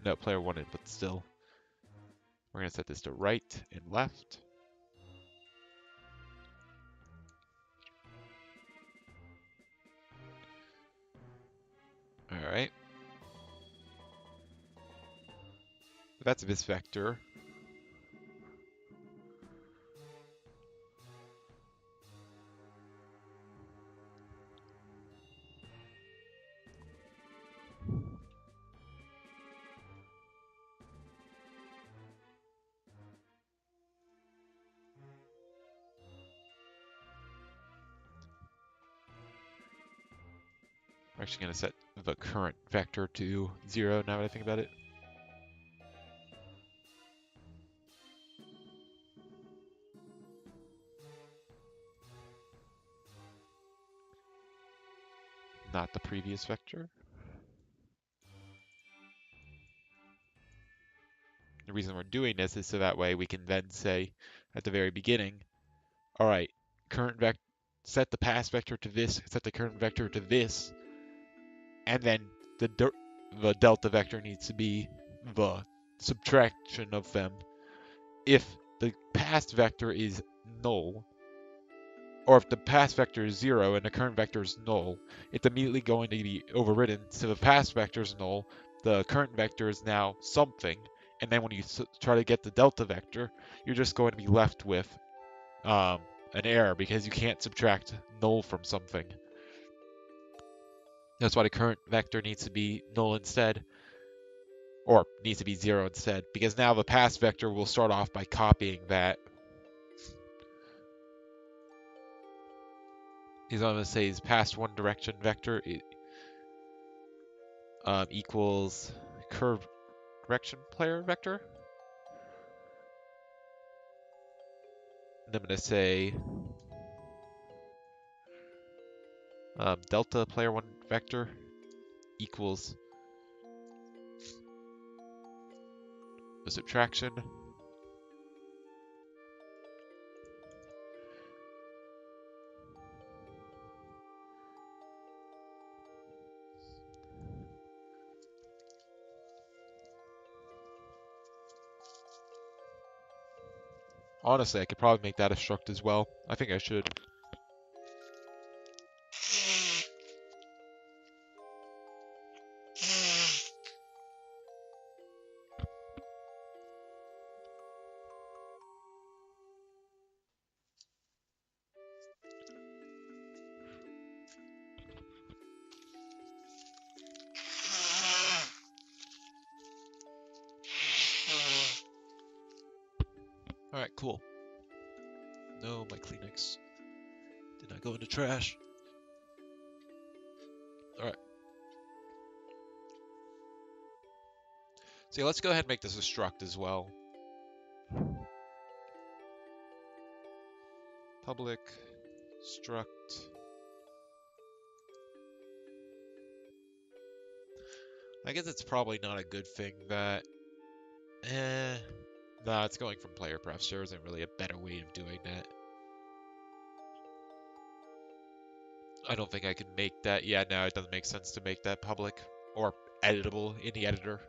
No, player 1 input still. We're going to set this to right and left. Alright. That's this vector. I'm actually going to set the current vector to 0 now that I think about it. Not the previous vector. The reason we're doing this is so that way we can then say at the very beginning, all right, current vector, set the past vector to this, set the current vector to this, and then the delta vector needs to be the subtraction of them. If the past vector is null, or if the past vector is 0 and the current vector is null, it's immediately going to be overridden. So the past vector is null, the current vector is now something, and then when you try to get the delta vector, you're just going to be left with an error because you can't subtract null from something. That's why the current vector needs to be null instead, or needs to be 0 instead, because now the past vector will start off by copying that. He's going to say his past one direction vector equals curve direction player vector. And I'm going to say delta player one vector equals the subtraction Honestly, I could probably make that a struct as well. I think I should. Alright, cool. No, my Kleenex did not go into trash. Alright. So yeah, let's go ahead and make this a struct as well. Public struct. I guess it's probably not a good thing that... Nah, it's going from player prefs. There isn't really a better way of doing that. I don't think I can make that. Yeah, no, it doesn't make sense to make that public or editable in the editor.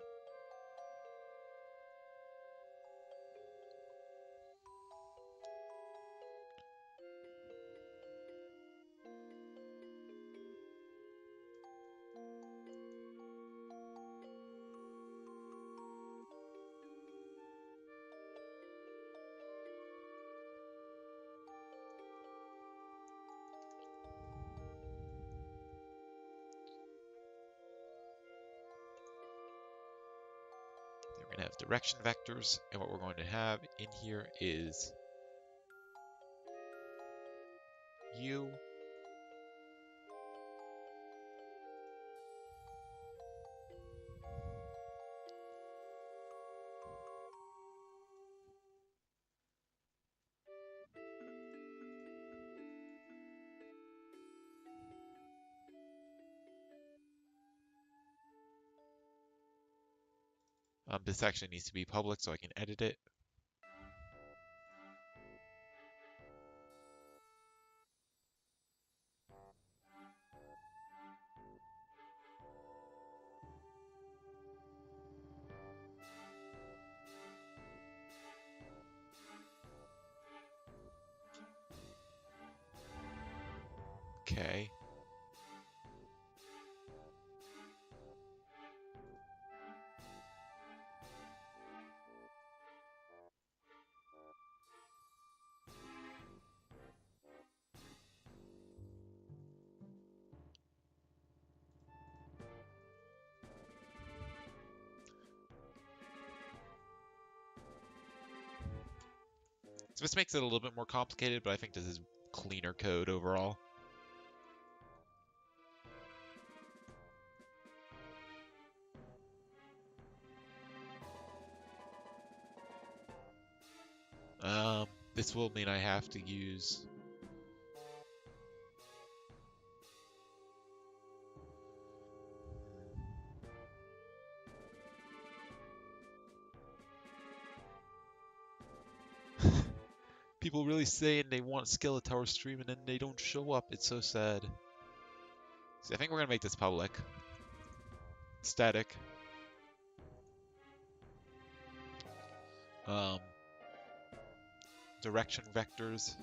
We're going to have direction vectors, and what we're going to have in here is U. This actually needs to be public so I can edit it. Okay. So this makes it a little bit more complicated, but I think this is cleaner code overall. This will mean I have to use... People really saying they want Skeletower stream and then they don't show up. It's so sad. So I think we're gonna make this public. Static. Um, Direction vectors.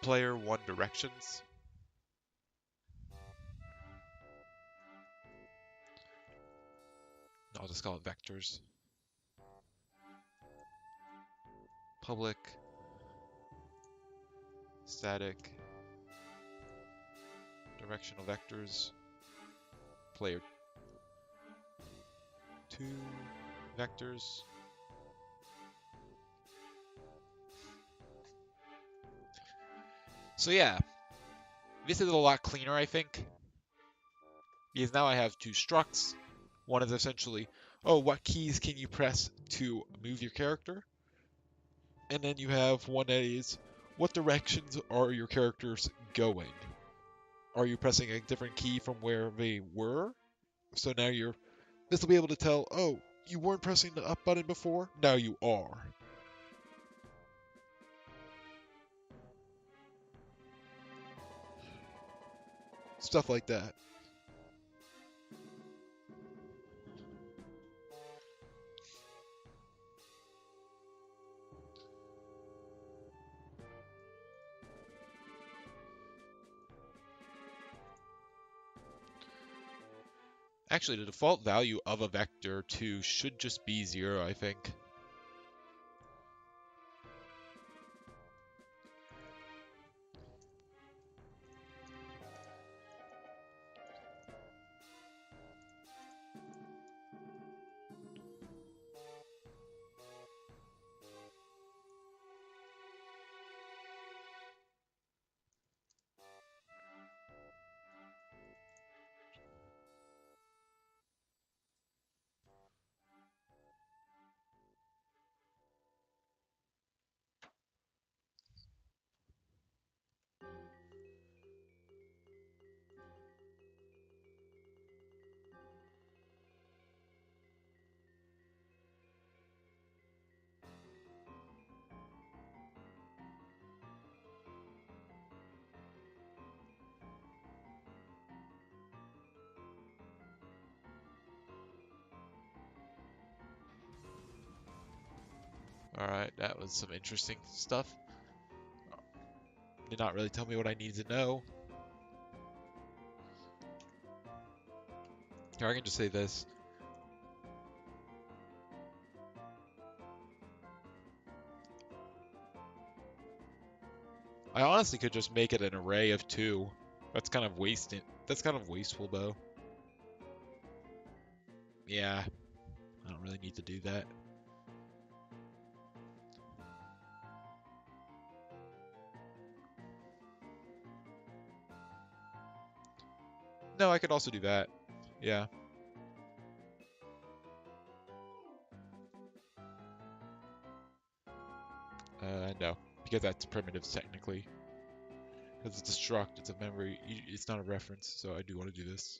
Player one directions. I'll just call it vectors. Public. Static. Directional vectors. Player two vectors. So yeah, this is a lot cleaner, I think, because now I have two structs. One is essentially, oh, what keys can you press to move your character? And then you have one that is, what directions are your characters going? Are you pressing a different key from where they were? So now this will be able to tell, oh, you weren't pressing the up button before, now you are. Stuff like that. Actually, the default value of a vector 2 should just be 0, I think. Alright, that was some interesting stuff. Did not really tell me what I needed to know. Here, I can just say this. I honestly could just make it an array of 2. That's kind of wasting. That's kind of wasteful, though. Yeah, I don't really need to do that. No, I could also do that. Yeah. No, because that's primitives technically. Because it's a struct, it's a memory, it's not a reference, so I do want to do this.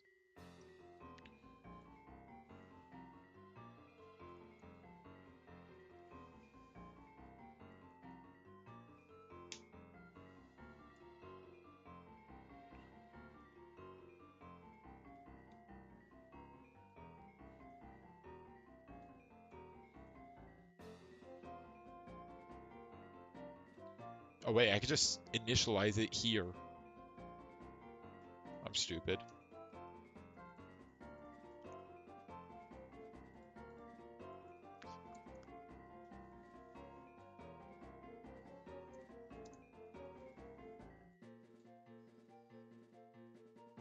Oh wait, I could just initialize it here. I'm stupid.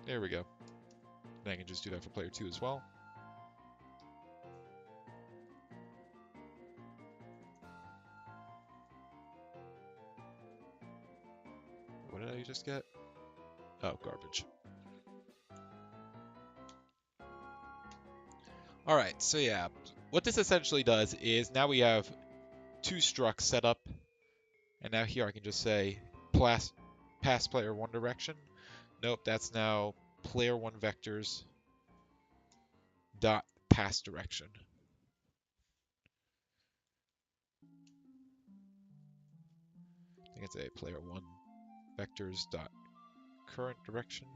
There we go. And I can just do that for player 2 as well. What did I just get? Oh, garbage. Alright, so yeah, what this essentially does is now we have 2 structs set up, and now here I can just say pass player 1 direction. Nope, that's now player 1 vectors dot pass direction. I can say player 1 vectors dot current direction.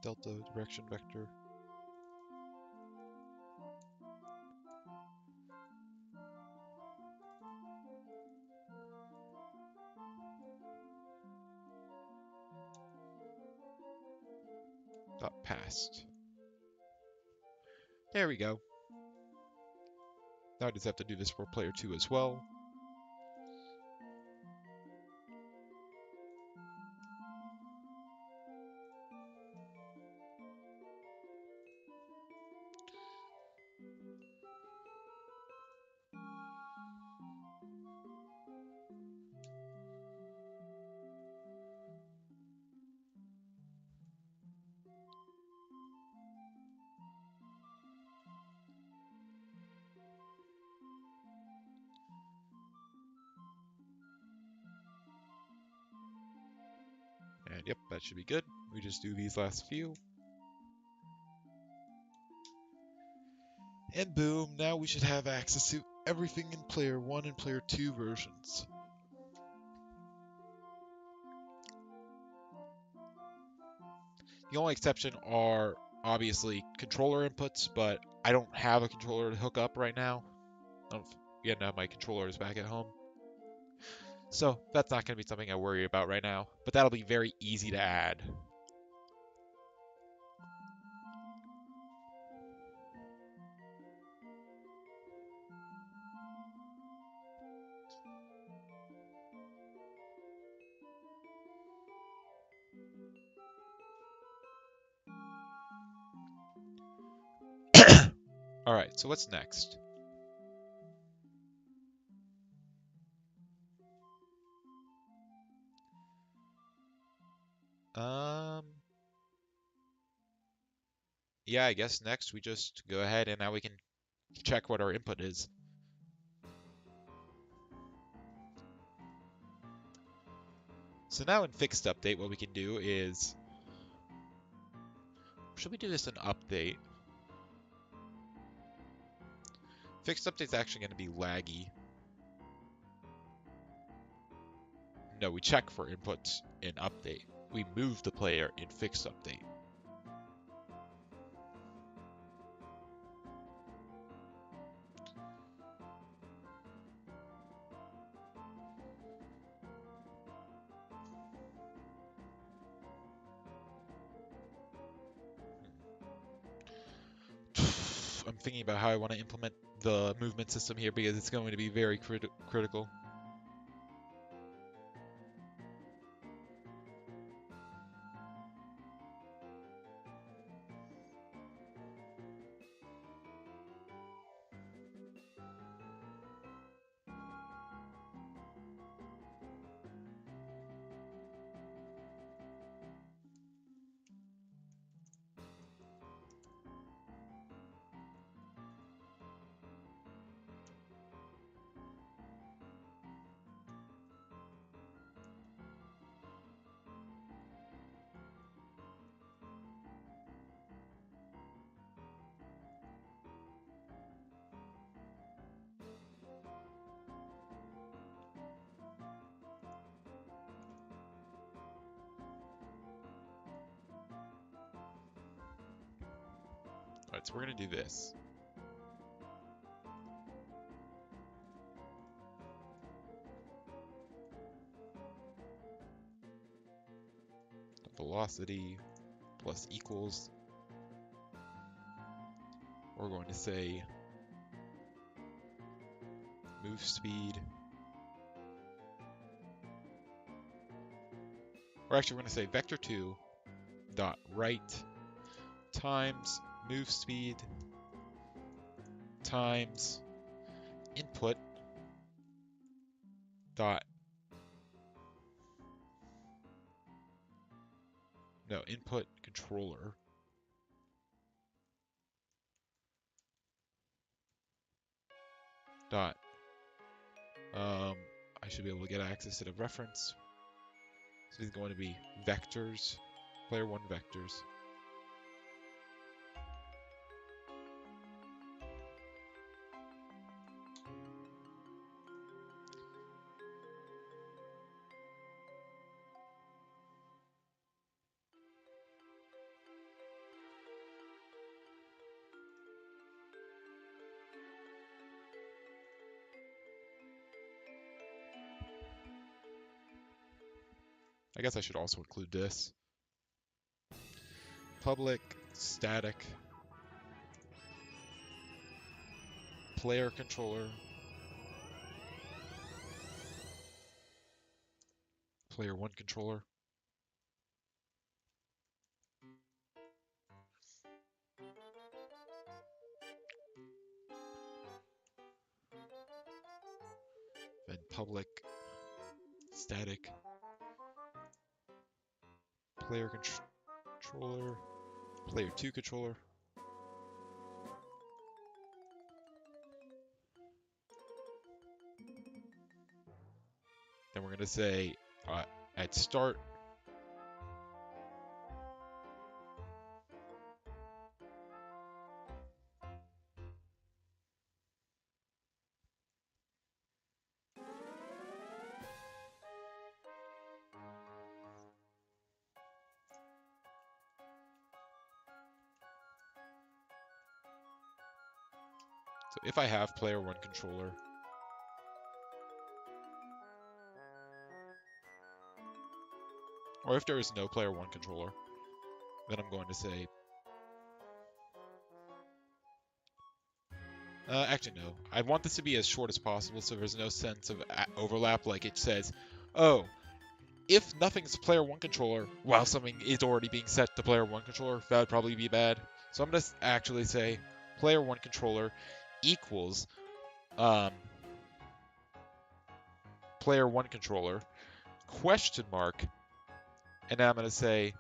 Delta direction vector. Dot passed. There we go. Now I just have to do this for player 2 as well. And yep, that should be good. We just do these last few. And boom, now we should have access to everything in player 1 and player 2 versions. The only exception are obviously controller inputs, but I don't have a controller to hook up right now. Now my controller is back at home. So that's not going to be something I worry about right now, but that'll be very easy to add. Alright, so what's next? Yeah, I guess next we just go ahead and now we can check what our input is. So now in fixed update, what we can do is, should we do this in update? Fixed update's actually going to be laggy. No, we check for inputs in update. We move the player in fixed update. I'm thinking about how I want to implement the movement system here because it's going to be very critical. Alright, so we're going to do this. Velocity plus equals. We're going to say move speed. Or actually, we're going to say vector2 dot right times move speed times input dot input controller dot I should be able to get access to the reference. So it's going to be vectors, player 1 vectors. I guess I should also include this. Public static player controller player 1 controller. Then public static player controller player 2 controller. Then we're going to say at start so if I have player 1 controller, or if there is no player 1 controller, then I'm going to say, actually no, I want this to be as short as possible so there's no sense of overlap, like it says, oh, if nothing's player 1 controller while something is already being set to player 1 controller, that would probably be bad. So I'm going to actually say player 1 controller equals player 1 controller question mark, and now I'm going to say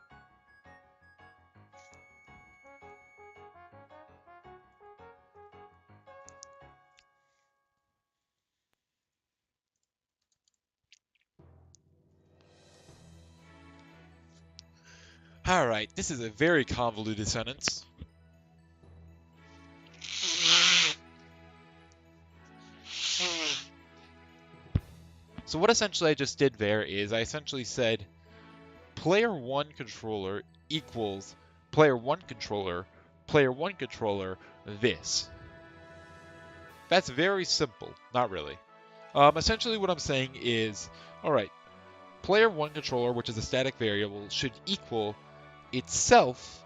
alright, this is a very convoluted sentence. So what essentially I just did there is I essentially said player 1 controller equals player 1 controller this. That's very simple. Not really. Essentially what I'm saying is, alright, player 1 controller, which is a static variable, should equal itself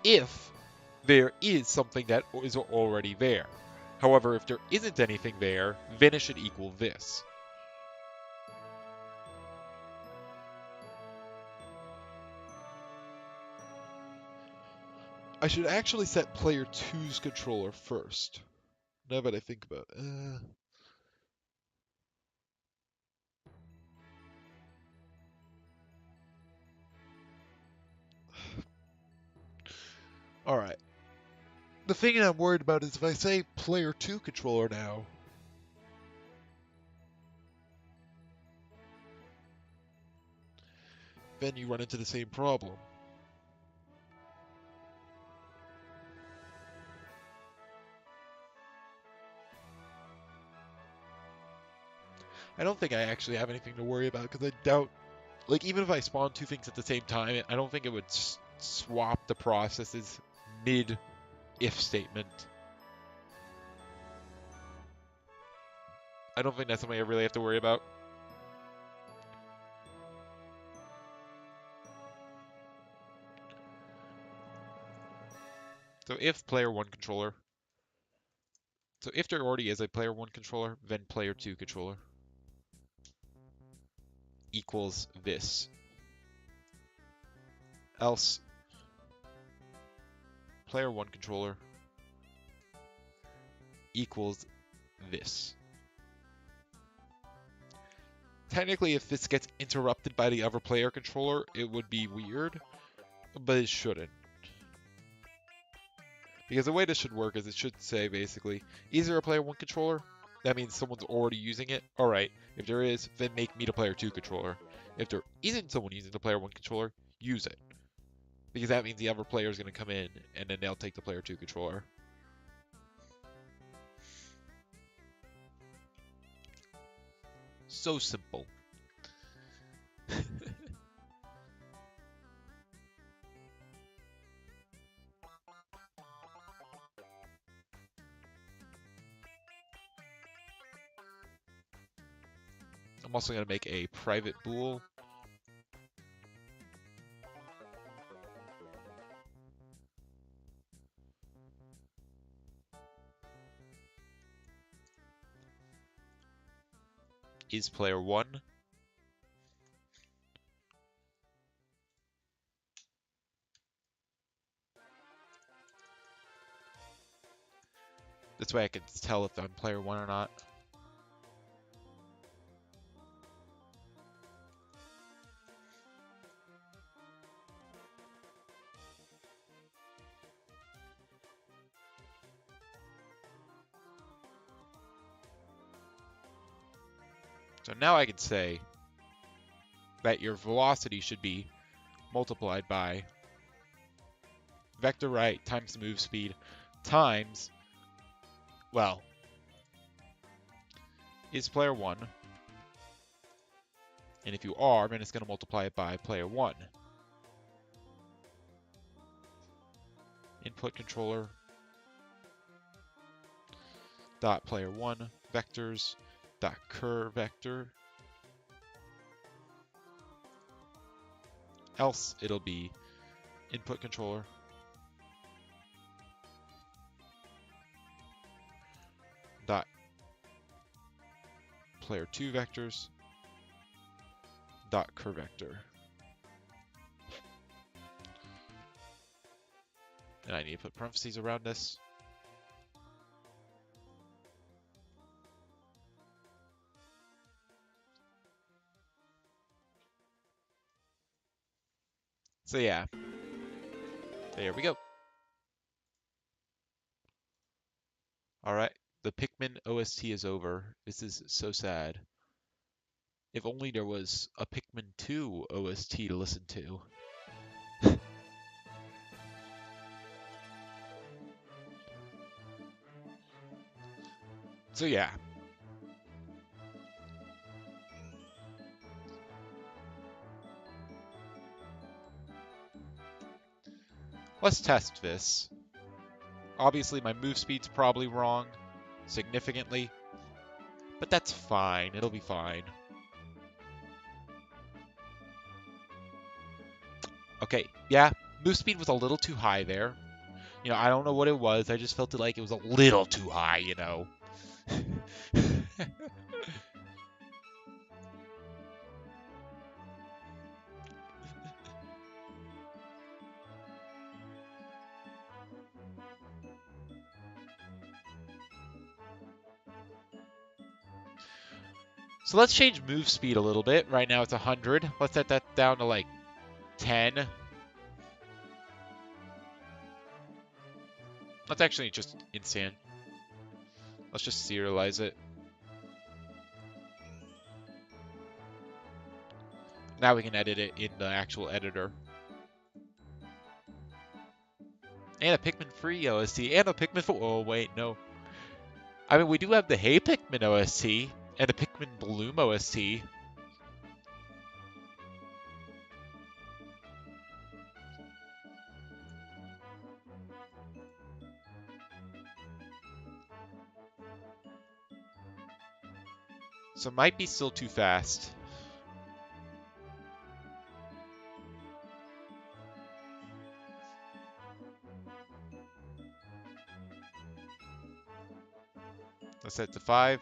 if there is something that is already there. However, if there isn't anything there, then it should equal this. I should actually set player 2's controller first. Now that I think about it. Alright. The thing I'm worried about is if I say player 2 controller now, then you run into the same problem. I don't think I actually have anything to worry about because I doubt, like, even if I spawn two things at the same time, I don't think it would swap the processes mid-if statement. I don't think that's something I really have to worry about. So if player 1 controller. So if there already is a player 1 controller, then player 2 controller equals this. Else, player 1 controller equals this. Technically, if this gets interrupted by the other player controller, it would be weird, but it shouldn't. Because the way this should work is it should say, basically, is there a player 1 controller? That means someone's already using it. Alright, if there is, then make me the player 2 controller. If there isn't someone using the player 1 controller, use it. Because that means the other player is going to come in, and then they'll take the player 2 controller. So simple. I'm also going to make a private bool. Is player 1. This way I can tell if I'm player 1 or not. So now I can say that your velocity should be multiplied by vector right times move speed times, well, is player 1. And if you are, then it's going to multiply it by player 1. Input controller dot player 1 vectors dot cur vector. Else it'll be input controller dot player 2 vectors dot cur vector. And I need to put parentheses around this. So yeah, there we go. All right, the Pikmin OST is over. This is so sad. If only there was a Pikmin 2 OST to listen to. So yeah. Let's test this. Obviously my move speed's probably wrong, significantly, but that's fine, it'll be fine. Okay, yeah, move speed was a little too high there. You know, I don't know what it was, I just felt it like it was a little too high, you know. So let's change move speed a little bit. Right now it's 100. Let's set that down to like 10. Let's actually just instant. Let's just serialize it. Now we can edit it in the actual editor. And a Pikmin free OST. And a Pikmin 4. Oh, wait, no. I mean, we do have the Hey Pikmin OST. And a Pikmin Bloom OST. So might be still too fast. Let's set to 5.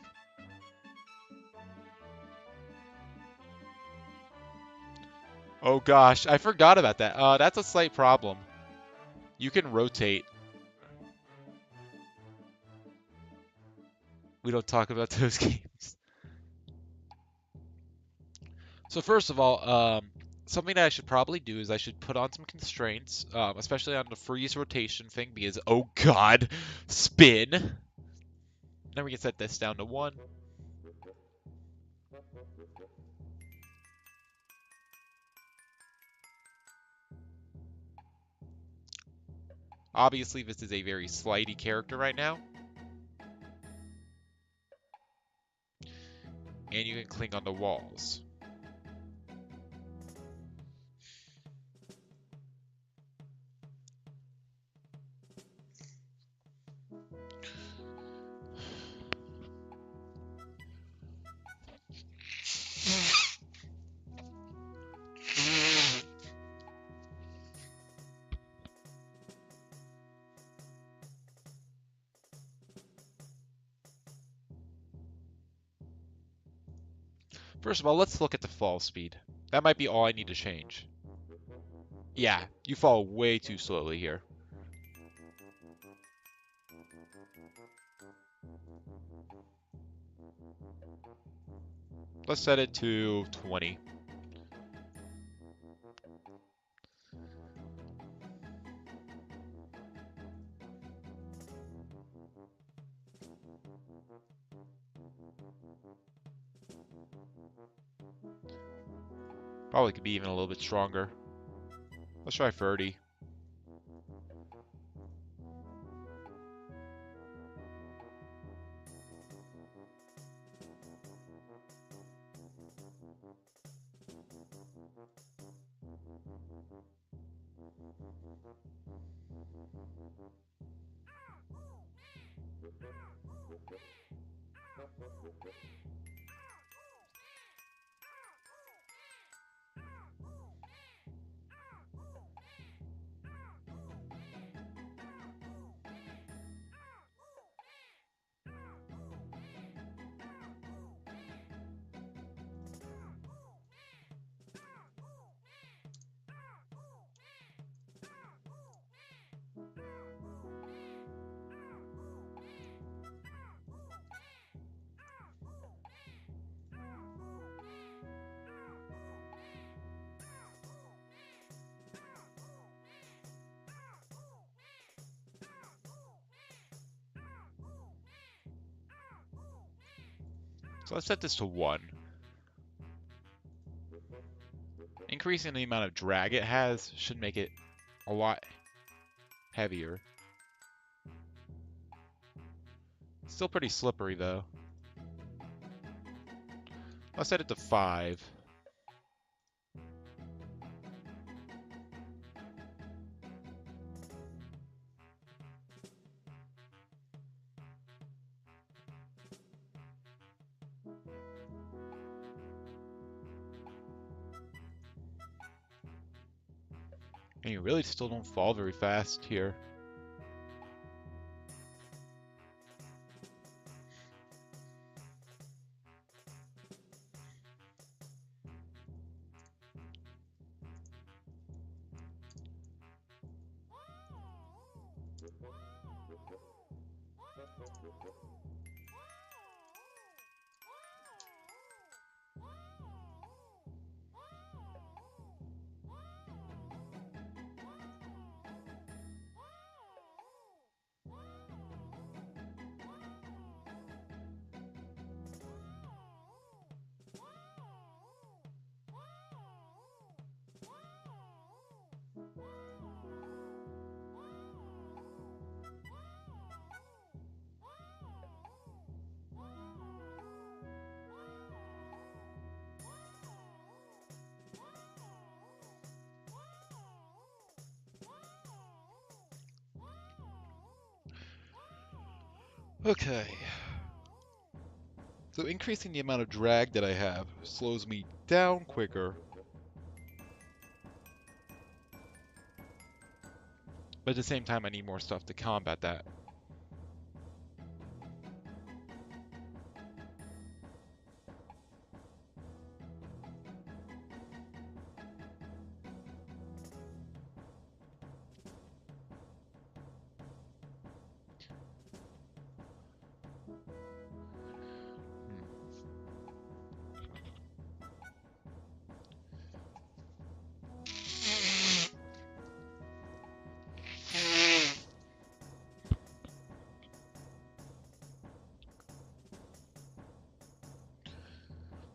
Oh gosh, I forgot about that. That's a slight problem. You can rotate. We don't talk about those games. So first of all, something that I should probably do is I should put on some constraints, especially on the freeze rotation thing, because oh god, spin. Then we can set this down to 1. Obviously, this is a very slidey character right now. And you can cling on the walls. First of all, let's look at the fall speed. That might be all I need to change. Yeah, you fall way too slowly here. Let's set it to 20. Probably could be even a little bit stronger. Let's try 30. So let's set this to 1. Increasing the amount of drag it has should make it a lot heavier. Still pretty slippery though. Let's set it to 5. And you really still don't fall very fast here. Okay. So increasing the amount of drag that I have slows me down quicker, but at the same time I need more stuff to combat that.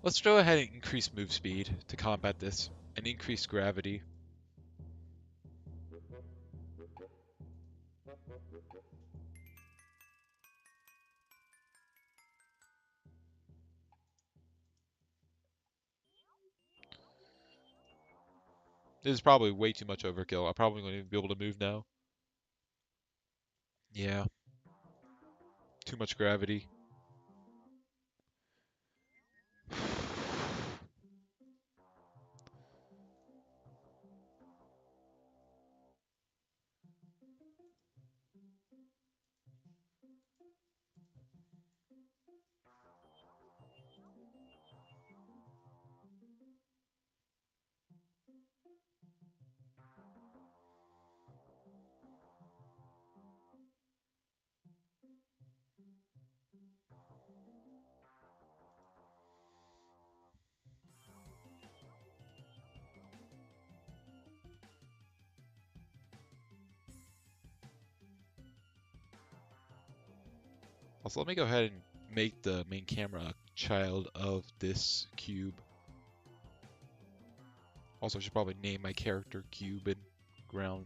Let's go ahead and increase move speed to combat this, and increase gravity. This is probably way too much overkill. I probably won't even be able to move now. Yeah, too much gravity. Also, let me go ahead and make the main camera a child of this cube. Also, I should probably name my character Cube and Ground.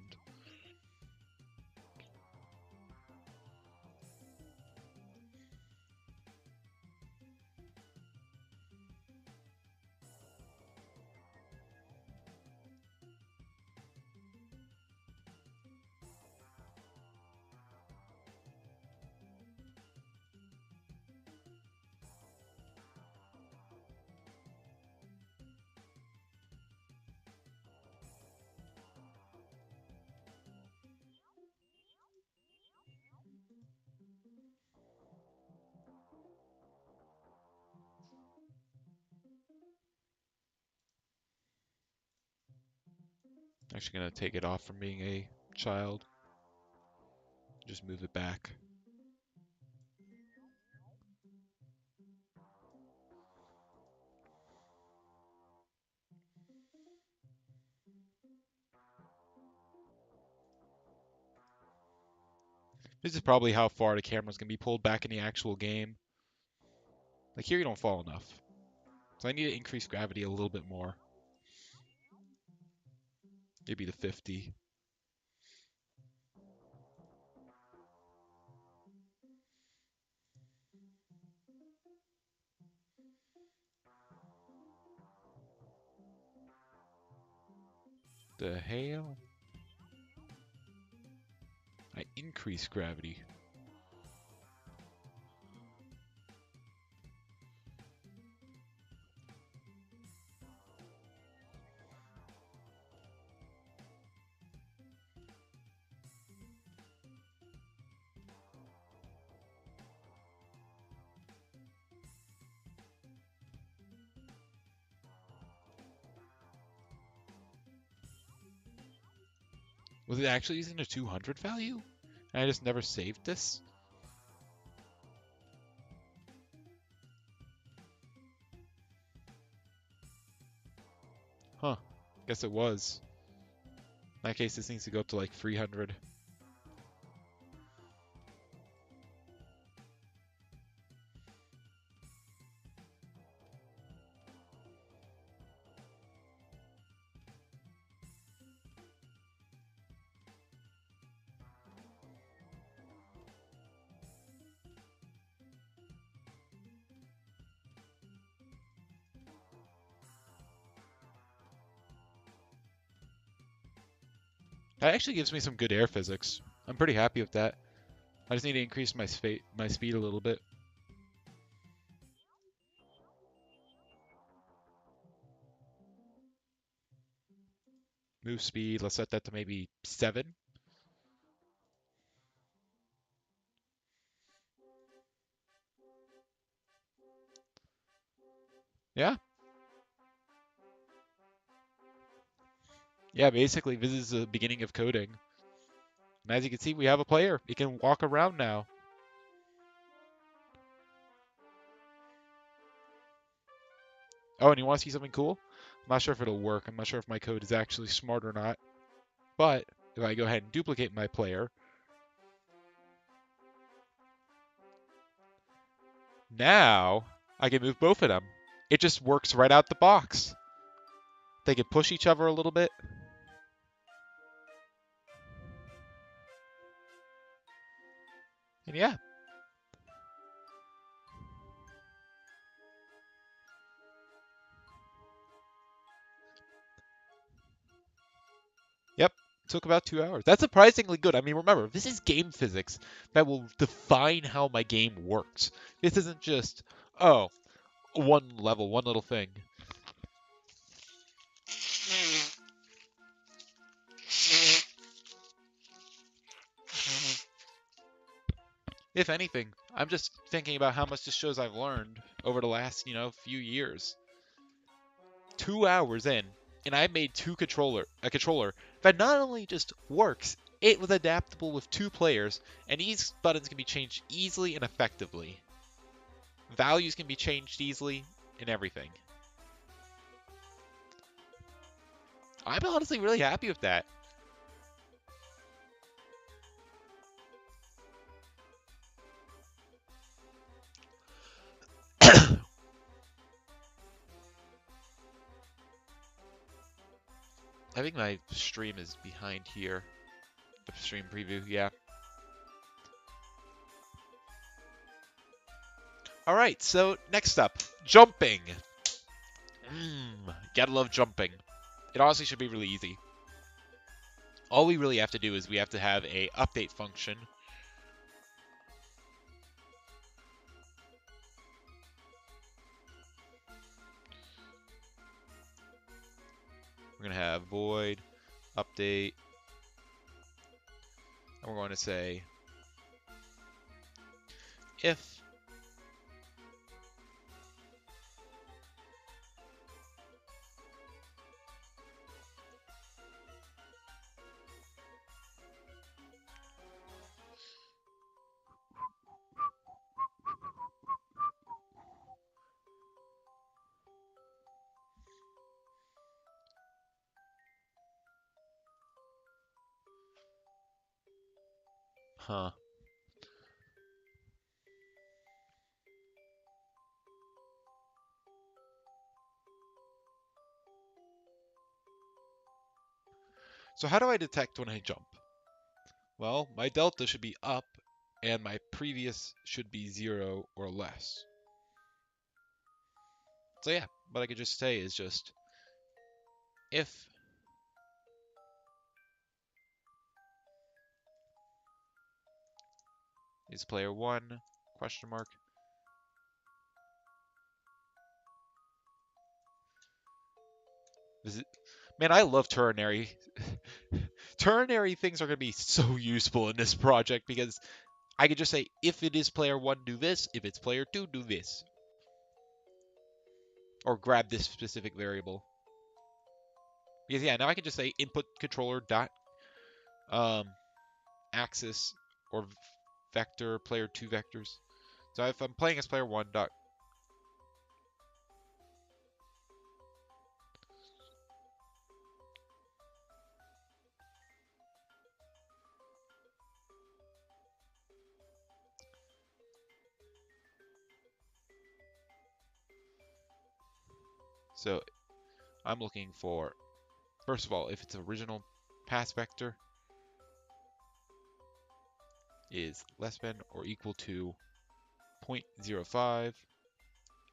Actually gonna take it off from being a child. Just move it back. This is probably how far the camera's gonna be pulled back in the actual game. Like here you don't fall enough. So I need to increase gravity a little bit more. Maybe to 50. The hell? I increase gravity. Was it actually using a 200 value? And I just never saved this? Huh. Guess it was. In that case, this needs to go up to like 300. That actually gives me some good air physics. I'm pretty happy with that. I just need to increase my speed a little bit. Move speed, let's set that to maybe 7. Yeah. Yeah, basically, this is the beginning of coding. And as you can see, we have a player. He can walk around now. Oh, and you want to see something cool? I'm not sure if it'll work. I'm not sure if my code is actually smart or not. But if I go ahead and duplicate my player, now I can move both of them. It just works right out the box. They can push each other a little bit. And yeah. Yep. Took about 2 hours. That's surprisingly good. I mean, remember, this is game physics that will define how my game works. This isn't just, oh, one level, one little thing. If anything, I'm just thinking about how much this shows I've learned over the last, few years. 2 hours in, and I made a controller that not only just works, it was adaptable with 2 players, and these buttons can be changed easily and effectively. Values can be changed easily, and everything. I'm honestly really happy with that. I think my stream is behind here. The stream preview, yeah. Alright, so next up, jumping. Gotta love jumping. It honestly should be really easy. All we really have to do is we have to have a update function. We're going to have void update. And we're going to say if Huh. So how do I detect when I jump? Well, my delta should be up and my previous should be 0 or less. So yeah, what I could just say is just if is player 1 question mark. Man, I love ternary. Ternary things are going to be so useful in this project because I could just say if it is player 1 do this, if it's player 2 do this. Or grab this specific variable. Because yeah, now I can just say input controller dot axis or vector player 2 vectors. So if I'm playing as player 1 dot so I'm looking for, first of all, if it's original pass vector is less than or equal to 0.05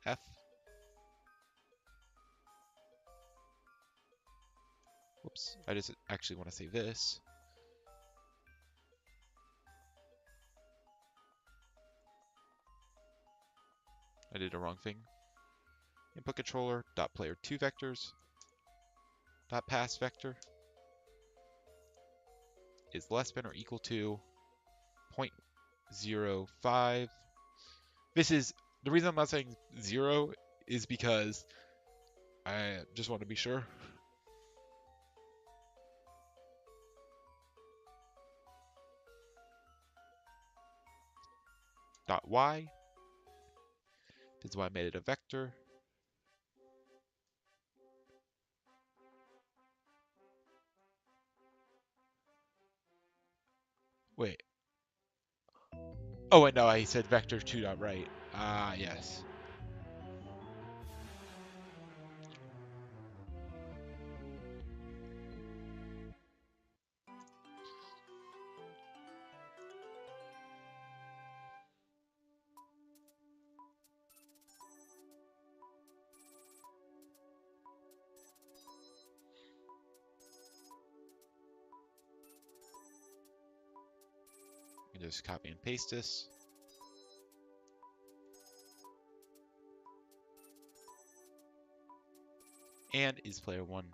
f. Whoops, I just actually want to say this. I did a wrong thing. Input controller dot player 2 vectors dot pass vector. is less than or equal to 0.05. This is, the reason I'm not saying 0 is because I just want to be sure. Dot y. This is why I made it a vector. Wait. Oh, wait, no, I said vector 2 dot right. Ah, yes. You just copy and paste this. And is player 1.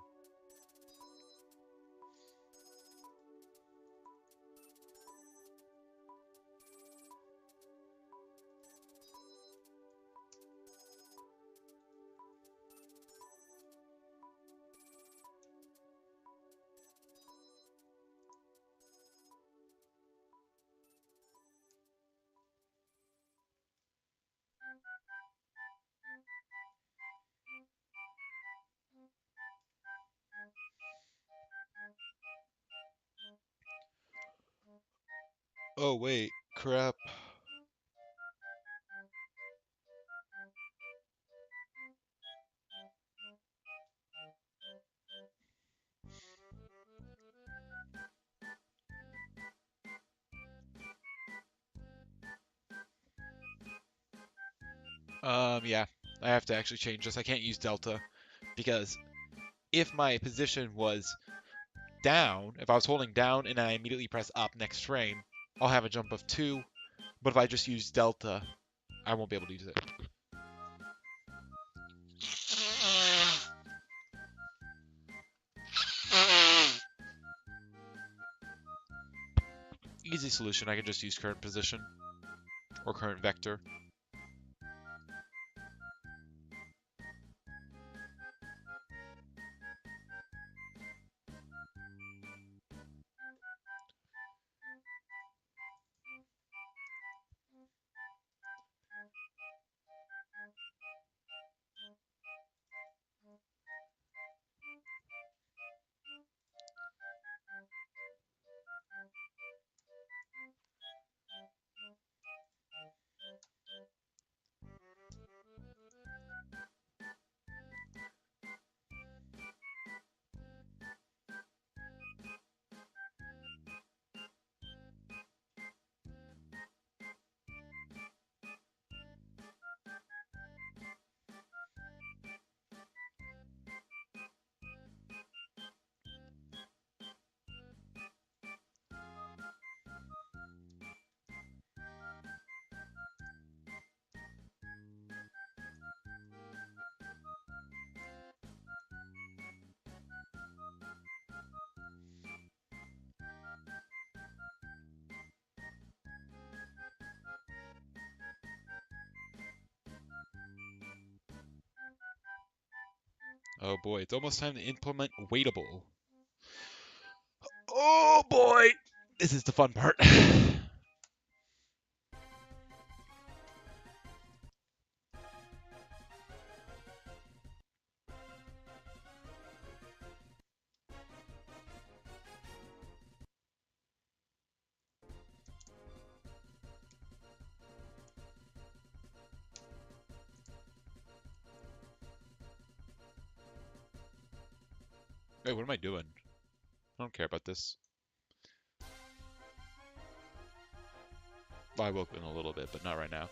Oh, wait, crap. Yeah, I have to actually change this. I can't use delta because if my position was down, if I was holding down and I immediately press up next frame, I'll have a jump of 2. But if I just use delta, I won't be able to use it. Easy solution, I can just use current position or current vector. Oh boy, it's almost time to implement waitable. Oh boy! This is the fun part. Wait, what am I doing? I don't care about this. Well, I will in a little bit, but not right now.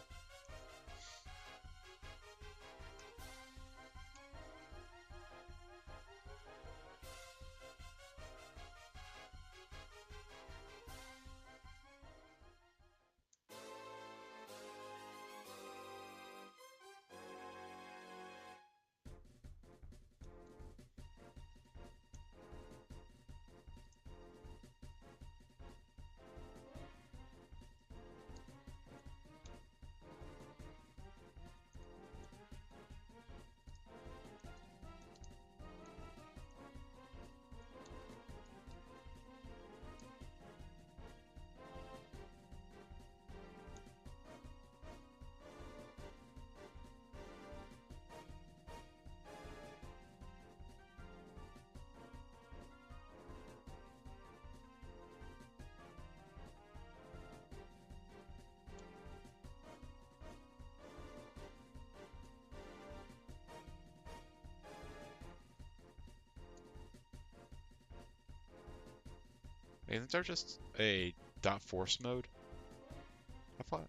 Isn't there just a dot force mode? I thought.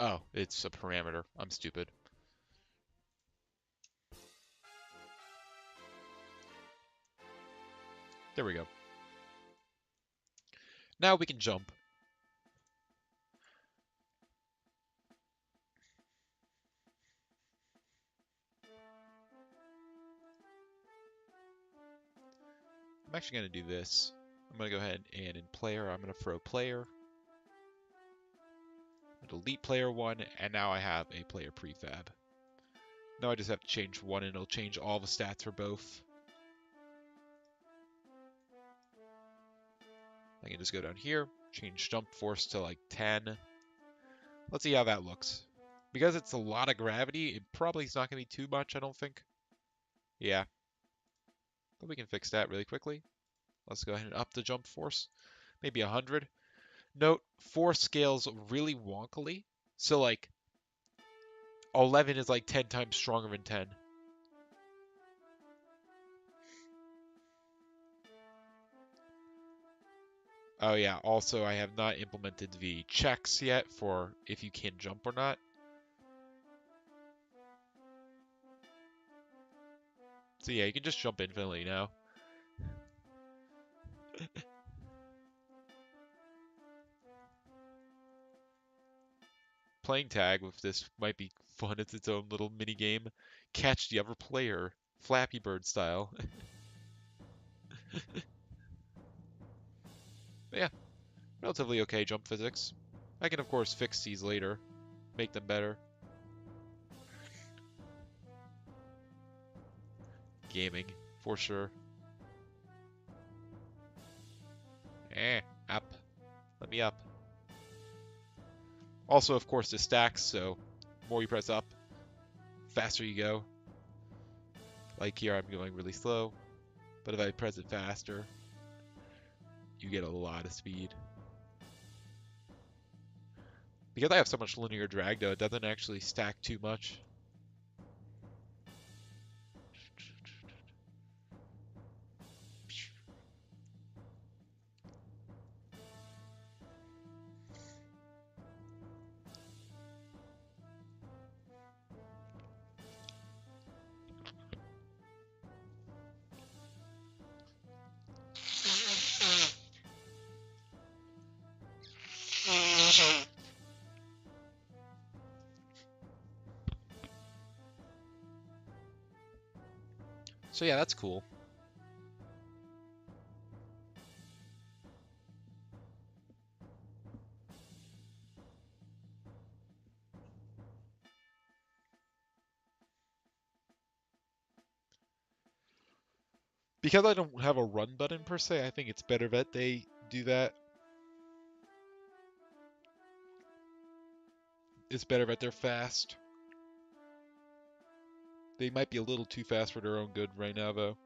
Oh, it's a parameter. I'm stupid. There we go. Now we can jump. I'm actually going to do this. I'm going to go ahead and in player, I'm going to throw player. Delete player 1, and now I have a player prefab. Now I just have to change one, and it'll change all the stats for both. I can just go down here, change jump force to like 10. Let's see how that looks. Because it's a lot of gravity, it probably is not going to be too much, I don't think. Yeah. But we can fix that really quickly. Let's go ahead and up the jump force. Maybe 100. Note, force scales really wonkily. So like 11 is like 10 times stronger than 10. Oh yeah, also I have not implemented the checks yet for if you can jump or not. So yeah, you can just jump infinitely now. Playing tag with this might be fun. It's its own little mini game. Catch the other player, Flappy Bird style. But yeah, relatively okay jump physics. I can of course fix these later, make them better. Gaming, for sure. Up. Let me up. Also, of course, the stacks, so more you press up, faster you go. Like here, I'm going really slow, but if I press it faster, you get a lot of speed. Because I have so much linear drag, though, it doesn't actually stack too much. So yeah, that's cool. Because I don't have a run button per se, I think it's better that they do that. It's better that they're fast. They might be a little too fast for their own good right now, though.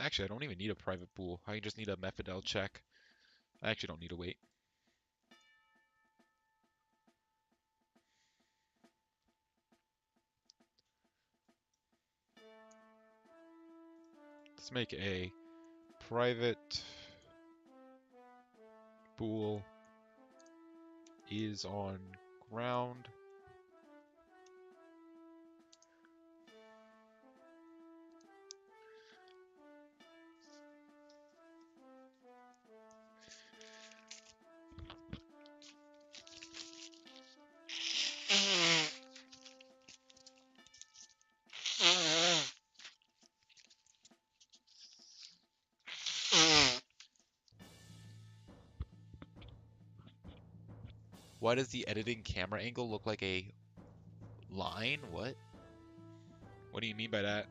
Actually, I don't even need a private pool. I just need a Methadel check. I actually don't need to wait. Let's make a private pool is on ground. Why does the editing camera angle look like a line? What? What do you mean by that?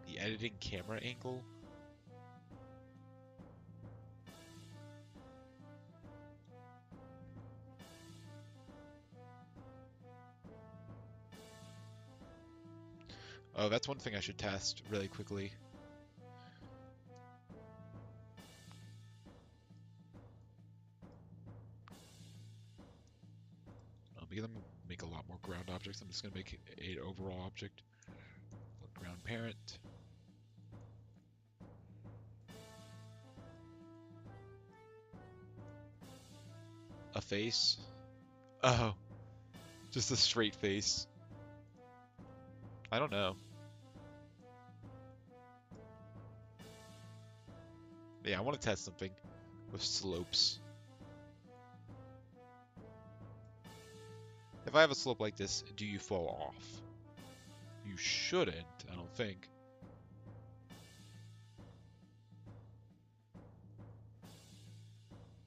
The editing camera angle? Oh, that's one thing I should test really quickly. Because I'm gonna make a lot more ground objects. I'm just gonna make an overall object. Ground parent. A face. Oh, just a straight face. I don't know. Yeah, I want to test something with slopes. If I have a slope like this, do you fall off? You shouldn't, I don't think.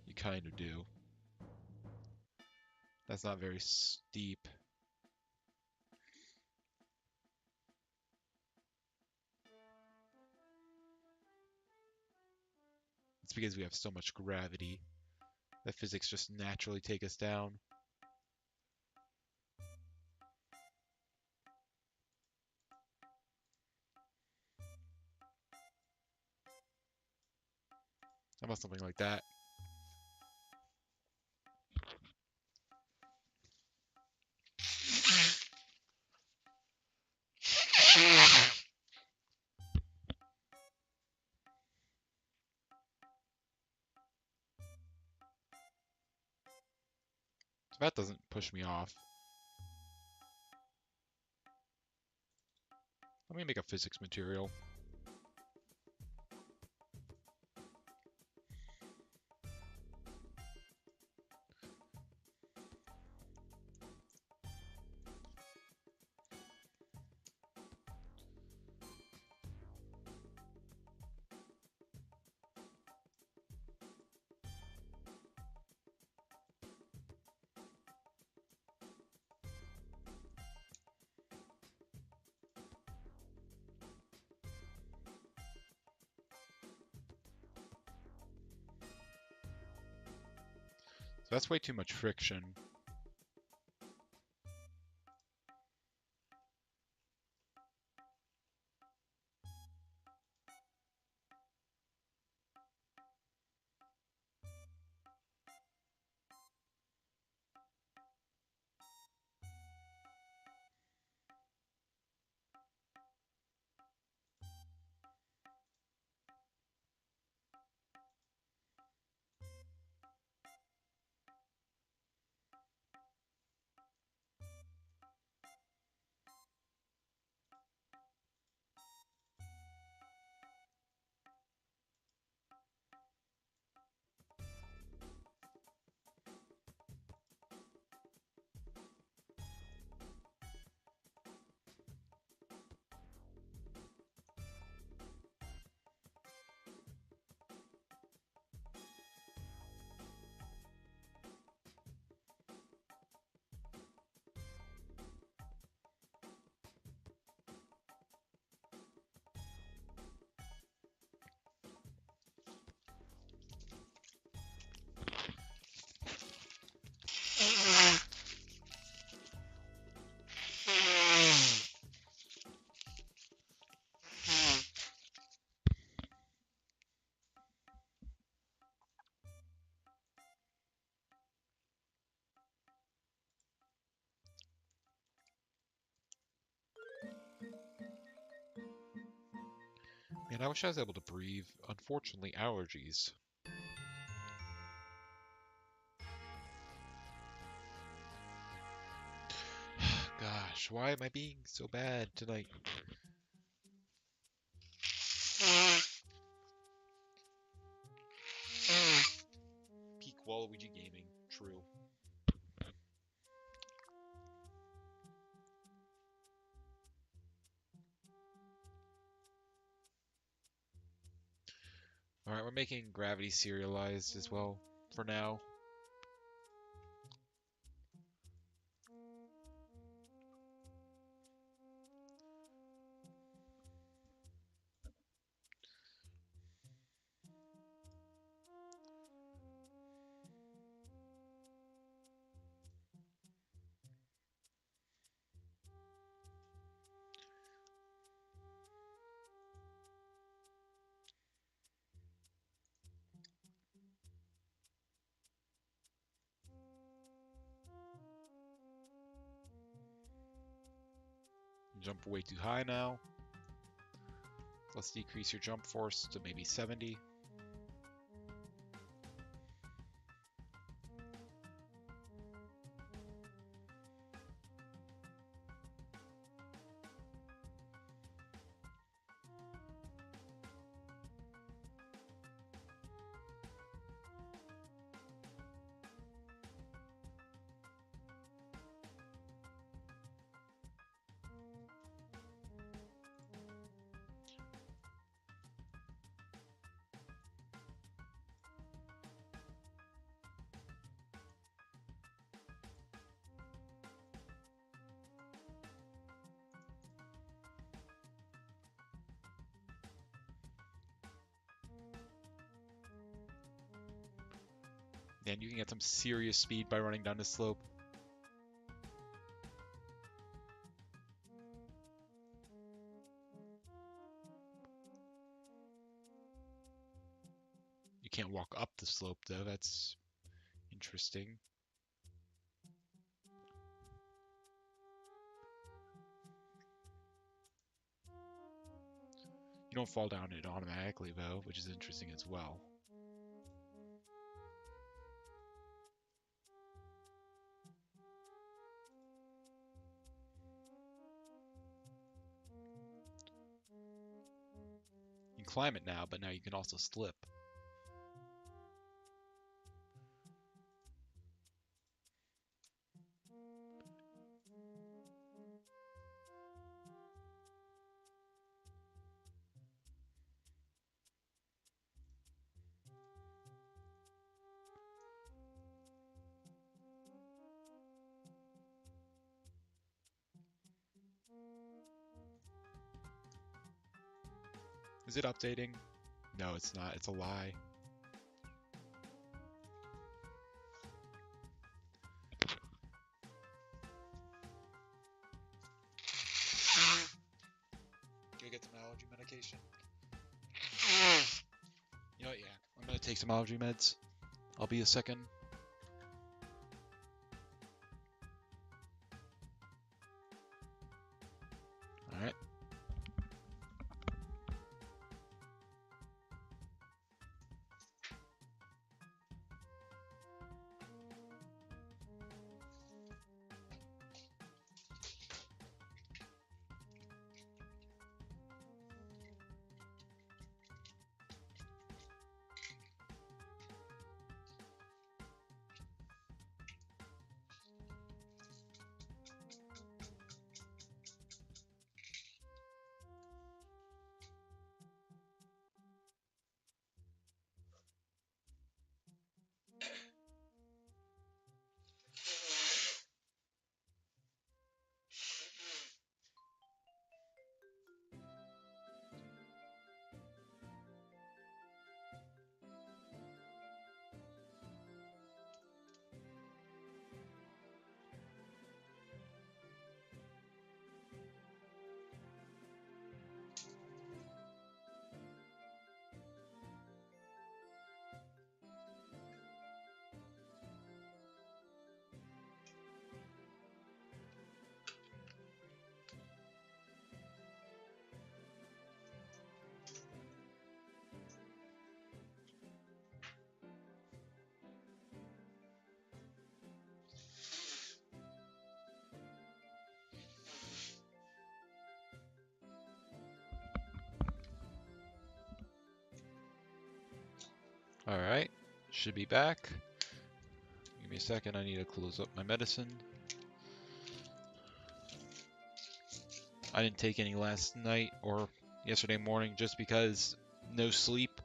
You kind of do. That's not very steep. It's because we have so much gravity that physics just naturally take us down. How about something like that? So that doesn't push me off. Let me make a physics material. So that's way too much friction. Man, I wish I was able to breathe. Unfortunately, allergies. Gosh, why am I being so bad tonight? Peak Waluigi gaming. True. Alright, we're making gravity serialized as well for now. Jump way too high now. Let's decrease your jump force to maybe 70. And you can get some serious speed by running down the slope. You can't walk up the slope though, that's interesting. You don't fall down it automatically though, which is interesting as well. You can climb it now, but now you can also slip. Is it updating? No, it's not. It's a lie. Go get some allergy medication. You know what, yeah. I'm gonna take some allergy meds. I'll be a second. Alright. Alright. Should be back. Give me a second, I need to close up my medicine. I didn't take any last night or yesterday morning just because no sleep.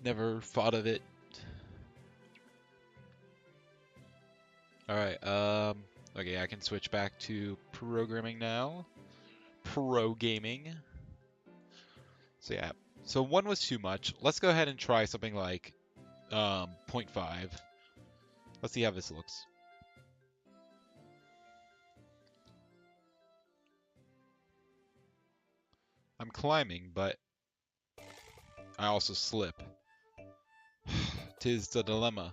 Never thought of it. Alright, okay, I can switch back to programming now. Pro gaming. So yeah, so 1 was too much. Let's go ahead and try something like zero point 0.5. Let's see how this looks. I'm climbing, but I also slip. 'Tis the dilemma.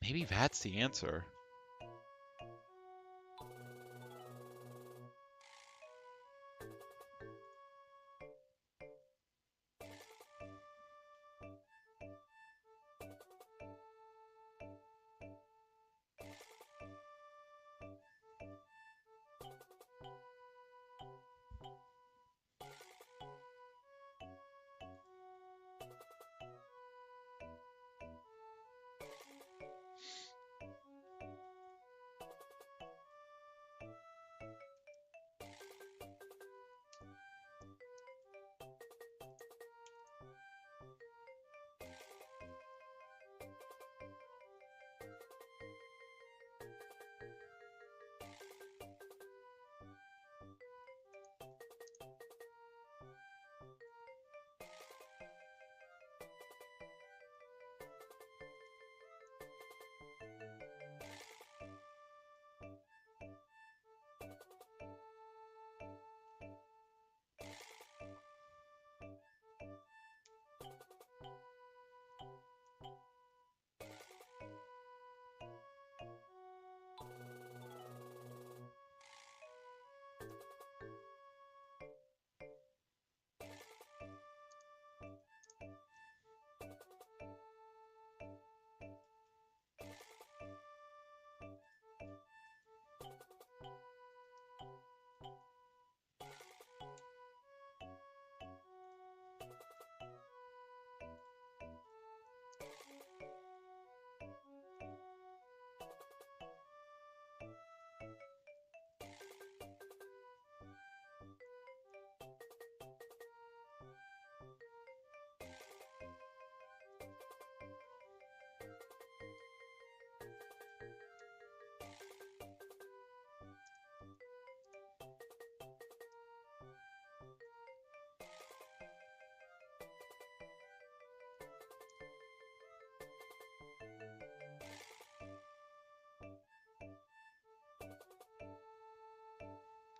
Maybe that's the answer.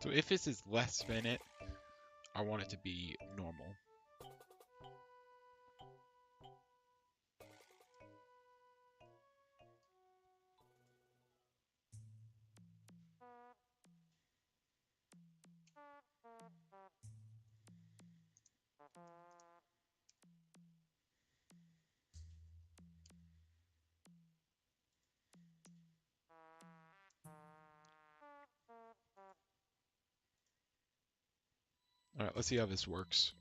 So if this is less than it, I want it to be normal. Alright, let's see how this works.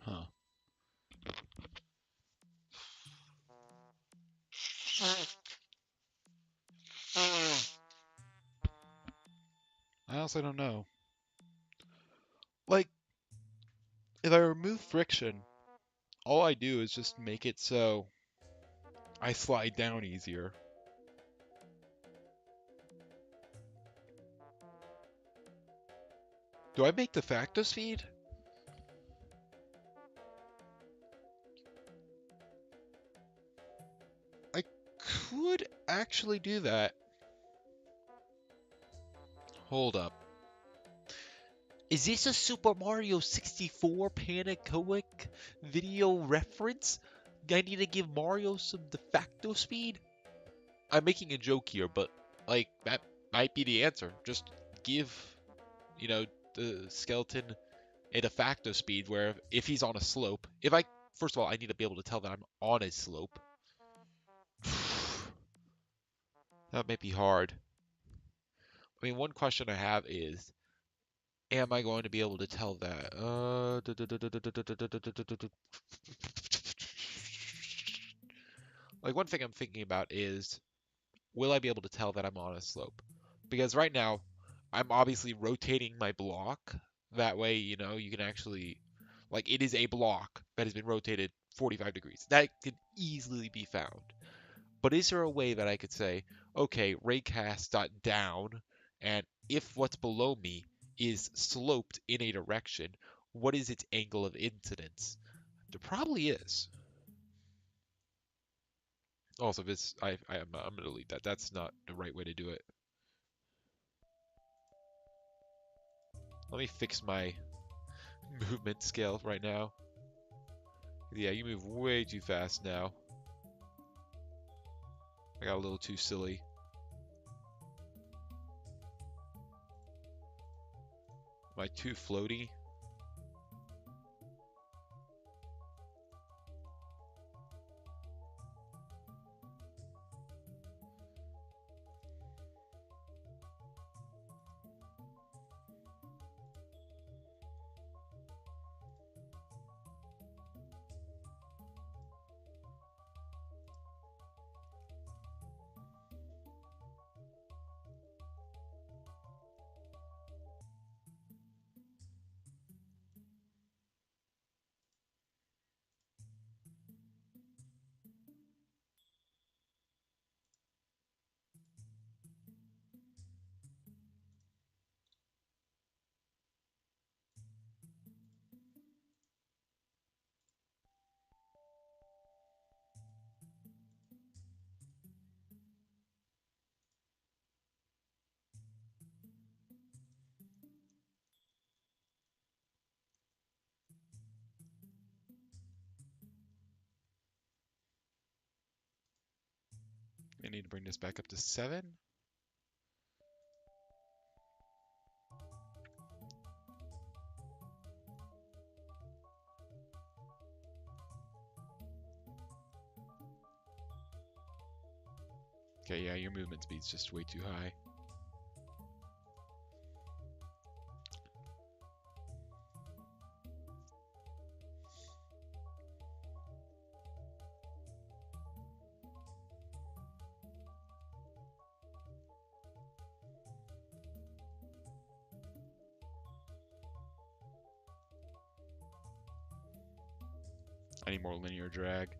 Huh. I also don't know. Like, if I remove friction, all I do is just make it so I slide down easier. Do I make de facto speed? I could actually do that. Hold up. Is this a Super Mario 64 Panacoic video reference? I need to give Mario some de facto speed? I'm making a joke here, but like that might be the answer. Just give, you know, the skeleton a de facto speed where if he's on a slope, if I first of all I need to be able to tell that I'm on a slope. That may be hard. I mean, one question I have is, am I going to be able to tell that? Like one thing I'm thinking about is, will I be able to tell that I'm on a slope? Because right now, I'm obviously rotating my block. That way, you know, you can actually, like, it is a block that has been rotated 45 degrees. That can easily be found. But is there a way that I could say, okay, raycast.down, and if what's below me is sloped in a direction, what is its angle of incidence? There probably is. Also, this I'm gonna delete that. That's not the right way to do it. Let me fix my movement scale right now. Yeah, you move way too fast now. I got a little too silly. Am I too floaty? I need to bring this back up to 7. Okay, yeah, your movement speed's just way too high. I need more linear drag.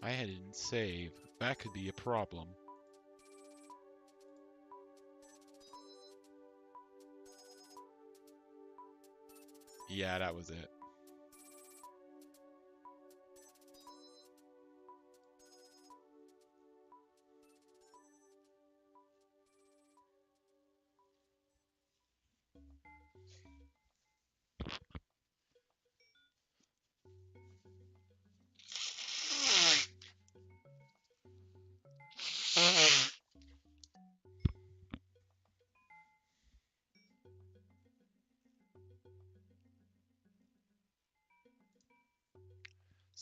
I didn't save. That could be a problem. Yeah, that was it.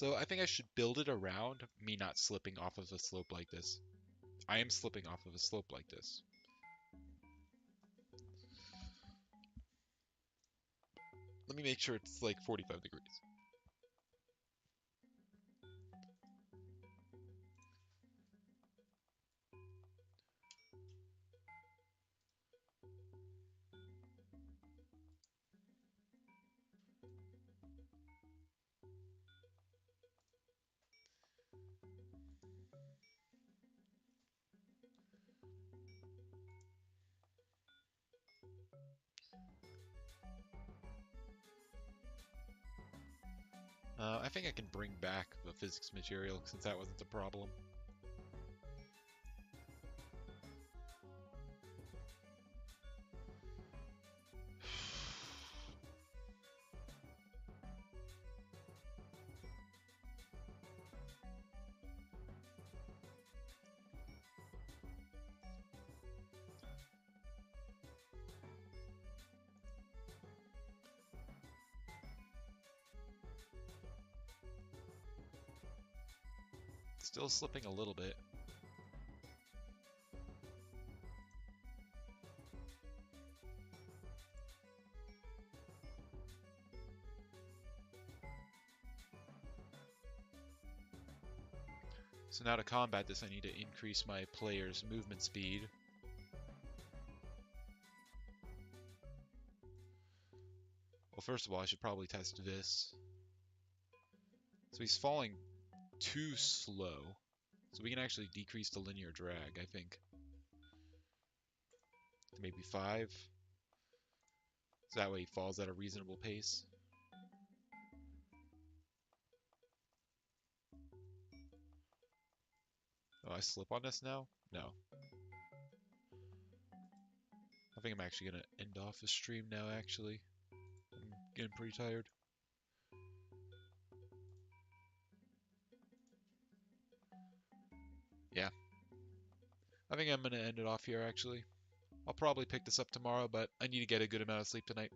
So I think I should build it around me not slipping off of a slope like this. I am slipping off of a slope like this. Let me make sure it's like 45 degrees. I think I can bring back the physics material since that wasn't the problem. Still slipping a little bit. So now to combat this, I need to increase my player's movement speed. Well, first of all, I should probably test this. So he's falling too slow. So we can actually decrease the linear drag, I think. To maybe 5. So that way he falls at a reasonable pace. Oh, I slip on this now? No. I think I'm actually going to end off the stream now, actually. I'm getting pretty tired. Yeah. I think I'm going to end it off here, actually. I'll probably pick this up tomorrow, but I need to get a good amount of sleep tonight.